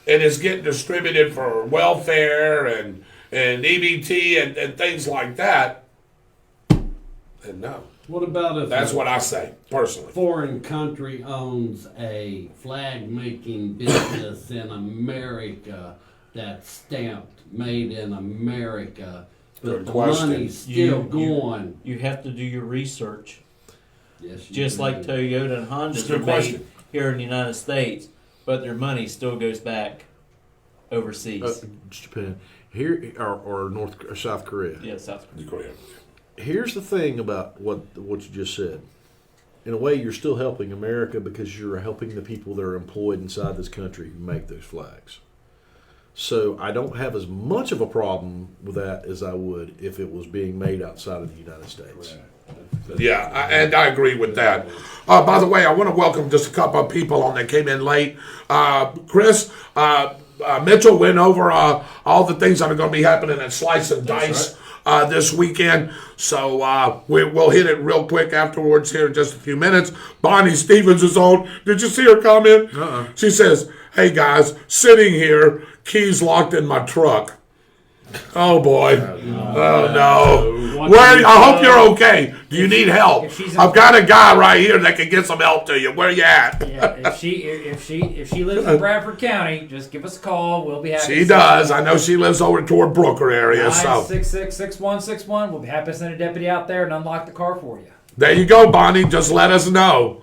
and it's getting distributed for welfare and EBT and things like that, then no. What about if That's a what I say, personally. foreign country owns a flag making business in America that's stamped made in America, but Good the question. money's still going? You have to do your research. Yes, you Just do. like Toyota and Honda That's a good are made question. here in the United States, but their money still goes back overseas. Japan here or North or South Korea. Yeah, South Korea. Here's the thing about what you just said. In a way, you're still helping America because you're helping the people that are employed inside this country who make those flags. So I don't have as much of a problem with that as I would if it was being made outside of the United States. Yeah, and I agree with that. By the way, I want to welcome just a couple of people on that came in late. Chris, Mitchell went over all the things that are going to be happening at Slice and Dice this weekend. So we'll hit it real quick afterwards here in just a few minutes. Bonnie Stevens is on. Did you see her comment? She says, "Hey guys, sitting here, keys locked in my truck." Oh boy. Oh no. Where? I hope you're okay. Do you need help? I've got a guy right here that can get some help to you. Where you at? Yeah, if she lives in Bradford County, just give us a call. We'll be happy. She does. I know she lives over toward Brooker area. So 966-6161. We'll be happy to send a deputy out there and unlock the car for you. there you go, Bonnie. Just let us know.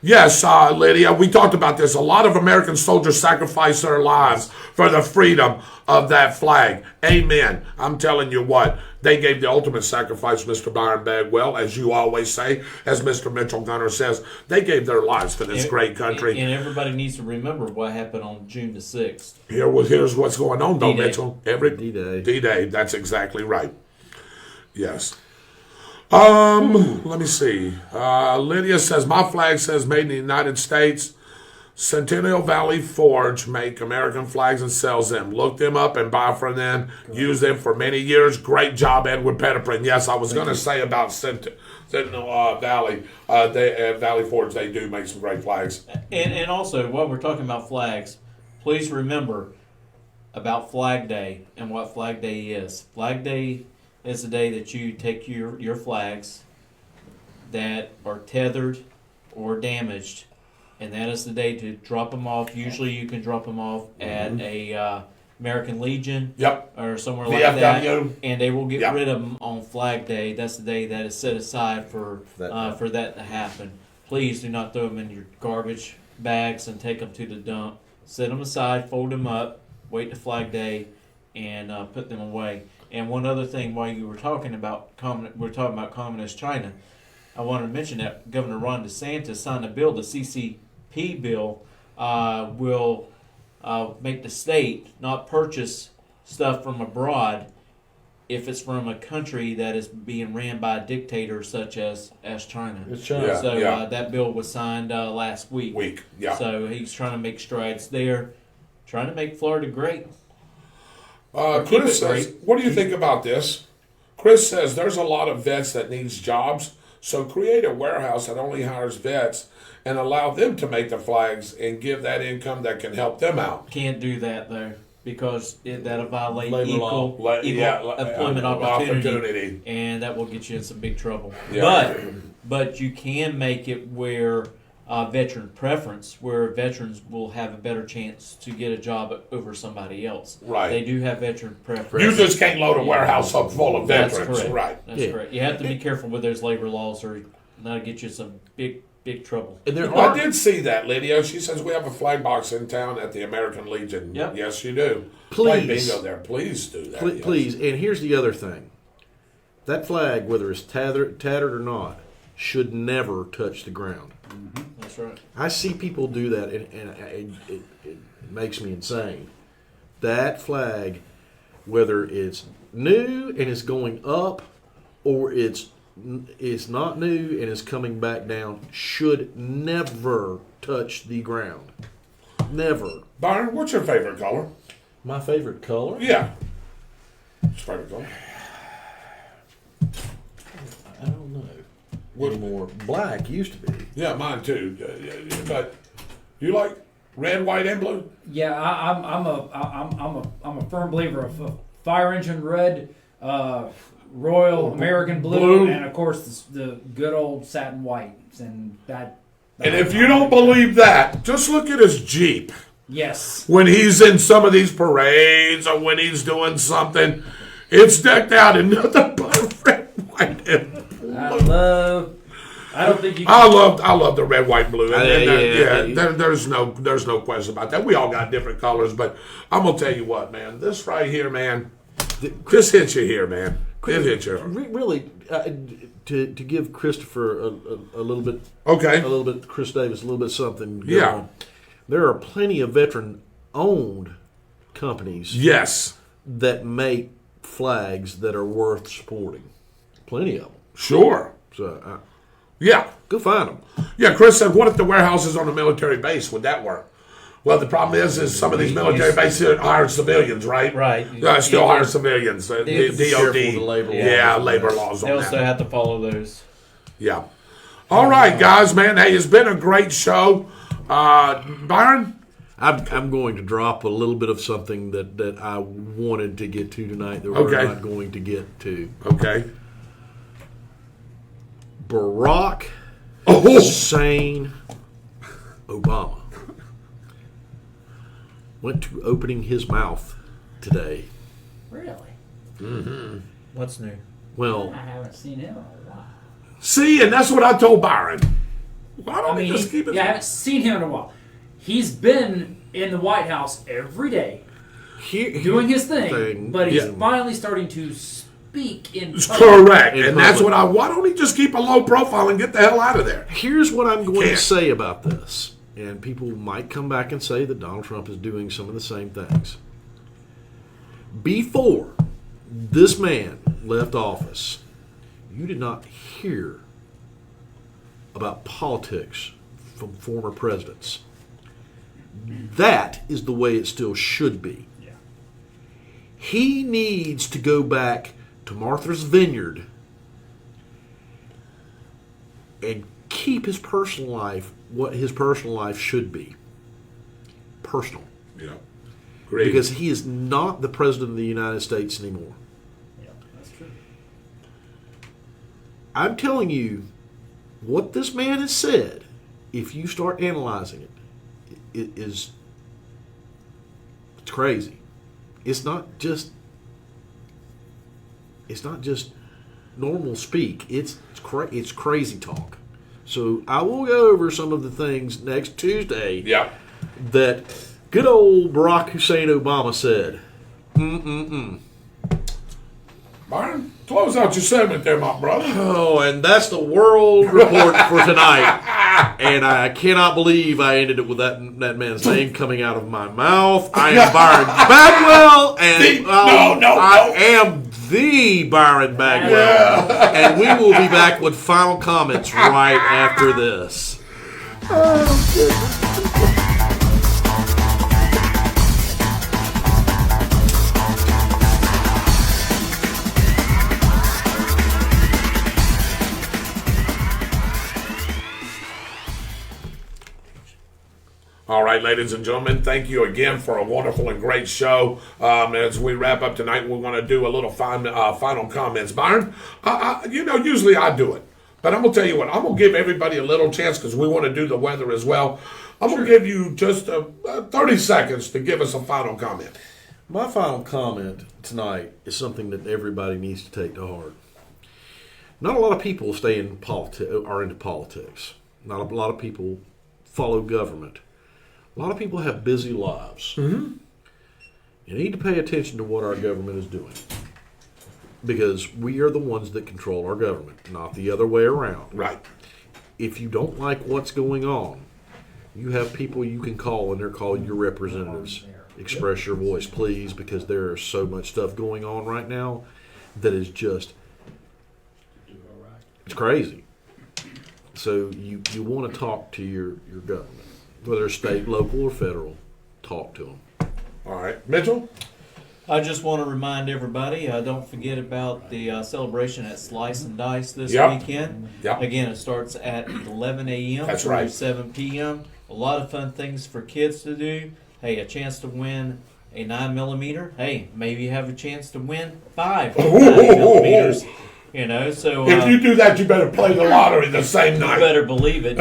Yes, Lydia, we talked about this. A lot of American soldiers sacrificed their lives for the freedom of that flag. Amen. I'm telling you what, they gave the ultimate sacrifice, Mr. Byron Bagwell, as you always say, as Mr. Mitchell Gunner says. They gave their lives for this great country. And everybody needs to remember what happened on June the 6th. Here's what's going on, though, D-Day. Mitchell. D-Day. D-Day, that's exactly right. Yes. Let me see. Lydia says, my flag says made in the United States. Centennial Valley Forge make American flags and sells them. Look them up and buy from them. Use them for many years. Great job, Edward Pettiprin. Yes, I was going to say about Centennial Valley. Valley Forge, they do make some great flags. And also, while we're talking about flags, please remember about Flag Day and what Flag Day is. Flag Day is the day that you take your flags that are tethered or damaged, and that is the day to drop them off. Usually you can drop them off at a American Legion Yep. or somewhere The like that, FW. and they will get Yep. rid of them on Flag Day. That's the day that is set aside for That- that to happen. Please do not throw them in your garbage bags and take them to the dump. Set them aside, fold them up, wait to Flag Day, and put them away. And one other thing, while you were talking about communist China, I wanted to mention that Governor Ron DeSantis signed a bill, the CCP bill, will make the state not purchase stuff from abroad if it's from a country that is being ran by a dictator such as China. It's China. Yeah. So that bill was signed last week. Yeah. So he's trying to make strides there, trying to make Florida great. Chris it says, great. what do you think about this? Chris says there's a lot of vets that needs jobs, so create a warehouse that only hires vets and allow them to make the flags and give that income that can help them out. Can't do that though, because that'll violate Labor law. equal employment opportunity, and that will get you in some big trouble. Yeah. But you can make it where veteran preference, where veterans will have a better chance to get a job over somebody else. Right. They do have veteran preference. You just can't load a warehouse up full of That's veterans. correct. Right. That's correct. You have to be careful with those labor laws, or that'll get you some big trouble. And there I are did see that, Lydia. She says we have a flag box in town at the American Legion. Yep. Yes, you do. Play Please. bingo there. Please do that. yes. Please, and here's the other thing. That flag, whether it's tattered or not, should never touch the ground. That's right. I see people do that, and it makes me insane. That flag, whether it's new and it's going up, or it's not new and it's coming back down, should never touch the ground. Never. Byron, what's your favorite color? My favorite color? Yeah. What's your favorite color? I don't know. Anymore. Black used to be. Yeah, mine too. But you like red, white, and blue? Yeah, I'm a firm believer of fire engine red, royal American blue, and of course the good old satin whites, and that. And if you don't believe that, just look at his Jeep. Yes. When he's in some of these parades or when he's doing something, it's decked out in nothing but red, white, and blue. I don't think you. I love the red, white, blue. And, Yeah. there's no question about that. We all got different colors, but I'm gonna tell you what, man. This right here, man. This hits you here, man. It hits you. Really, to give Christopher a little bit, Okay. a little bit, Chris Davis, a little bit something. Going Yeah. on. There are plenty of veteran-owned companies Yes. that make flags that are worth supporting. Plenty of them. Sure. So Yeah. go find them. Yeah. Chris said, "What if the warehouse is on a military base? Would that work?" Well, the problem is some of these military bases hire civilians, right? Right. Still hire civilians. It's DOD. careful with the labor Yeah, laws. labor laws They on also that. have to follow those. Yeah. All right, guys, man. Hey, it's been a great show. Byron? I'm going to drop a little bit of something that I wanted to get to tonight that we're Okay. not going to get to. Okay. Barack Oh, Hussein Obama went to opening his mouth today. Really? What's new? Well, I haven't seen him in a while. see, and that's what I told Byron. Why don't we just keep it? I haven't seen him in a while. He's been in the White House every day doing his thing, but he's finally starting to speak in public. Correct. In And that's public. why don't he just keep a low profile and get the hell out of there? Here's what I'm going to Can't. say about this, and people might come back and say that Donald Trump is doing some of the same things. Before this man left office, you did not hear about politics from former presidents. That is the way it still should be. Yeah. He needs to go back to Martha's Vineyard and keep his personal life what his personal life should be. Personal. Yeah. Great. Because he is not the president of the United States anymore. Yeah, that's true. I'm telling you, what this man has said, if you start analyzing it, it's crazy. It's not just normal speak. It's crazy talk. So I will go over some of the things next Tuesday Yeah. that good old Barack Hussein Obama said. Byron, close out your segment there, my brother. Oh, and that's the world report for tonight. And I cannot believe I ended it with that man's name coming out of my mouth. I am Byron Bagwell, and I am the Byron Bagwell. And we will be back with final comments right after this. All right, ladies and gentlemen, thank you again for a wonderful and great show. As we wrap up tonight, we want to do a little final comments. Byron, usually I do it. But I'm going to tell you what, I'm going to give everybody a little chance because we want to do the weather as well. I'm going to give you just 30 seconds to give us a final comment. My final comment tonight is something that everybody needs to take to heart. Not a lot of people are into politics. Not a lot of people follow government. A lot of people have busy lives. Mm-hmm. You need to pay attention to what our government is doing. Because we are the ones that control our government, not the other way around. Right. If you don't like what's going on, you have people you can call, and they're called your representatives. Express your voice, please, because there is so much stuff going on right now that is just, it's crazy. So you want to talk to your government, whether it's state, local, or federal. Talk to them. All right. Mitchell? I just want to remind everybody, don't forget about the celebration at Slice and Dice this Yep. weekend. Yep. Again, it starts at 11 a.m. That's through right. 7 p.m. A lot of fun things for kids to do. Hey, a chance to win a 9mm. Hey, maybe you have a chance to win 5 9mm. You know, so If you do that, you better play the lottery the same you night. better believe it.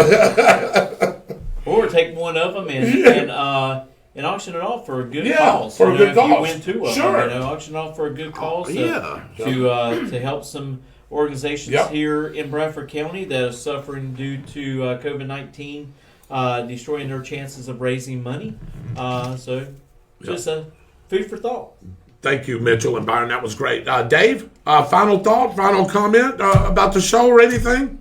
Or take one of them and auction it off for a good cause. for a good if cause. You win 2 of Sure. them. Auction off for a good cause. Yeah. To help some organizations Yep. here in Bradford County that are suffering due to COVID-19, destroying their chances of raising money. So just a food for thought. Thank you, Mitchell and Byron. That was great. Dave, final thought, final comment about the show or anything?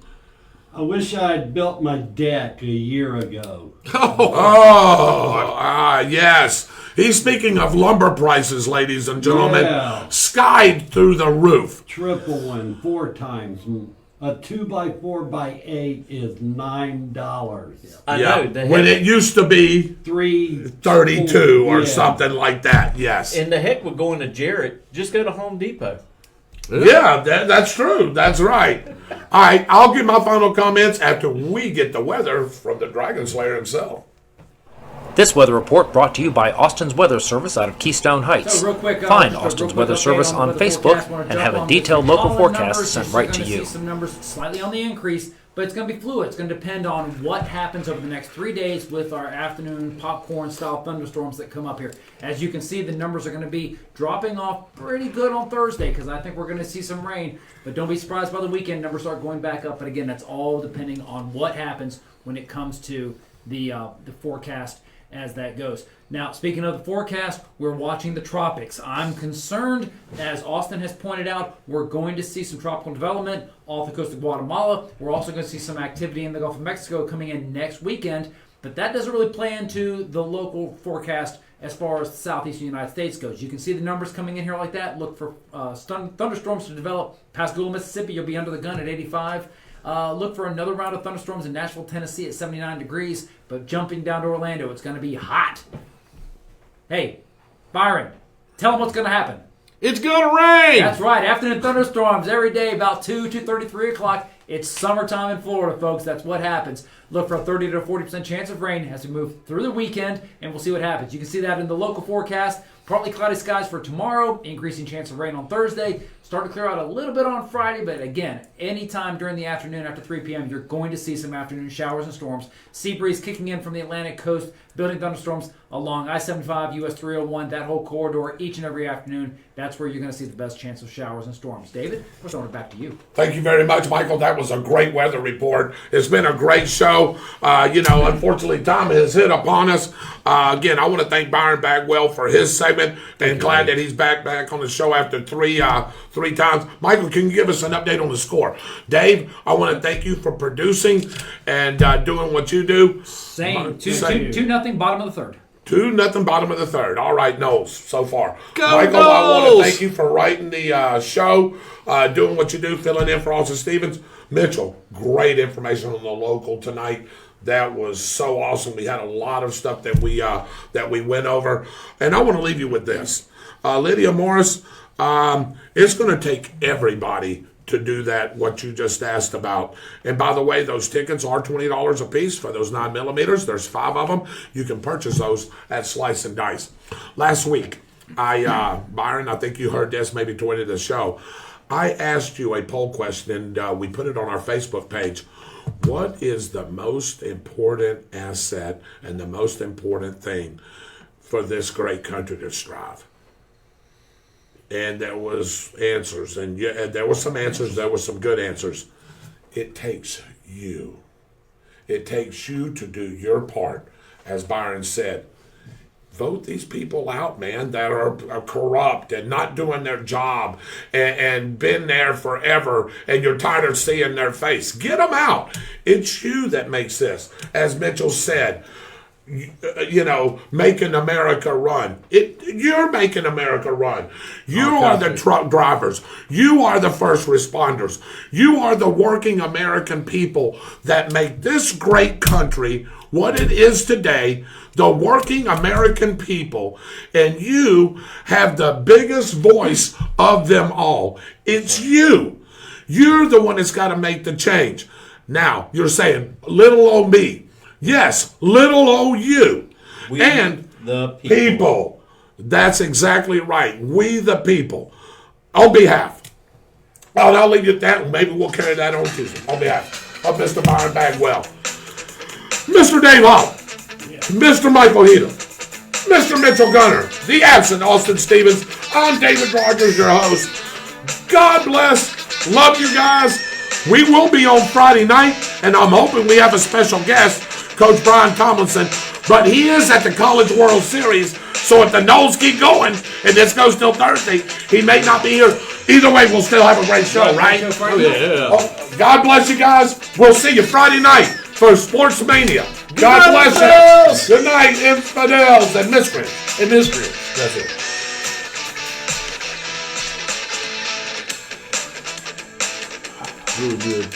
I wish I had built my deck a year ago. Yes. He's speaking of lumber prices, ladies and gentlemen. Yeah. Skied through the roof. Triple one, 4 times. A 2x4x8 is $9. I know. When it used to be 32 or Yeah. something like that. Yes. And the heck with going to Jarrett, just go to Home Depot. Yeah, that's true. That's right. All right, I'll give my final comments after we get the weather from the Dragon Slayer himself. This weather report brought to you by Austin's Weather Service out of Keystone Heights. So real quick, Find just a Austin's real quick Weather update Service the on weather Facebook forecast. Wanna and jump have a on detailed just local all the forecast numbers. sent You're right gonna to see you. some numbers slightly on the increase, but it's going to be fluid. It's going to depend on what happens over the next 3 days with our afternoon popcorn-style thunderstorms that come up here. As you can see, the numbers are going to be dropping off pretty good on Thursday because I think we're going to see some rain. But don't be surprised by the weekend. Numbers start going back up. But again, that's all depending on what happens when it comes to the forecast as that goes. Now, speaking of the forecast, we're watching the tropics. I'm concerned, as Austin has pointed out, we're going to see some tropical development off the coast of Guatemala. We're also going to see some activity in the Gulf of Mexico coming in next weekend, but that doesn't really play into the local forecast as far as the southeastern United States goes. You can see the numbers coming in here like that. Look for thunderstorms to develop. Pascagoula, Mississippi, you'll be under the gun at 85. Look for another round of thunderstorms in Nashville, Tennessee at 79 degrees, but jumping down to Orlando, it's going to be hot. Hey, Byron, tell them what's going to happen. It's going to rain! That's right, afternoon thunderstorms every day about 2:30, 3 o'clock. It's summertime in Florida, folks. That's what happens. Look for a 30 to 40% chance of rain as we move through the weekend, and we'll see what happens. You can see that in the local forecast. Partly cloudy skies for tomorrow, increasing chance of rain on Thursday. Start to clear out a little bit on Friday, but again, anytime during the afternoon after 3 p.m., you're going to see some afternoon showers and storms. Sea breeze kicking in from the Atlantic coast, building thunderstorms along I-75, US 301, that whole corridor each and every afternoon. That's where you're going to see the best chance of showers and storms. David, we're throwing it back to you. Thank you very much, Michael. That was a great weather report. It's been a great show. Unfortunately, time has hit upon us. Again, I want to thank Byron Bagwell for his segment, and glad that he's back on the show after three times. Michael, can you give us an update on the score? Dave, I want to thank you for producing and doing what you do. Same. 2-0, bottom of the third. 2-0, bottom of the third. All right, Knowles, so far. Go Michael, Knowles! I want to thank you for writing the show, doing what you do, filling in for Austin Stevens. Mitchell, great information on the local tonight. That was so awesome. We had a lot of stuff that we went over. And I want to leave you with this. Lydia Morris, it's going to take everybody to do that, what you just asked about. And by the way, those tickets are $20 a piece for those 9mm. There's 5 of them. You can purchase those at Slice and Dice. Last week, Byron, I think you heard this maybe toward the show. I asked you a poll question, and we put it on our Facebook page. What is the most important asset and the most important thing for this great country to strive? And there was answers, and there were some answers. There were some good answers. It takes you. It takes you to do your part, as Byron said. Vote these people out, man, that are corrupt and not doing their job and been there forever, and you're tired of seeing their face. Get them out. It's you that makes this. As Mitchell said, making America run. You're making America run. You are the truck drivers. You are the first responders. You are the working American people that make this great country what it is today, the working American people, and you have the biggest voice of them all. It's you. You're the one that's got to make the change. Now, you're saying, little old me. Yes, little old you. We, and the people. That's exactly right. We the people. On behalf. And I'll leave you at that. Maybe we'll carry that on Tuesday. On behalf of Mr. Byron Bagwell, Mr. Dave Hall, Mr. Michael Heaton, Mr. Mitchell Gunner, the absent Austin Stevens. I'm David Rodgers, your host. God bless. Love you guys. We will be on Friday night, and I'm hoping we have a special guest, Coach Brian Tomlinson. But he is at the College World Series, so if the Knowles keep going, and this goes till Thursday, he may not be here. Either way, we'll still have a great show, right? Oh, yeah. God bless you guys. We'll see you Friday night for Sports Mania. God bless you. Good night, infidels and miscreants. And miscreants. That's it. Really good.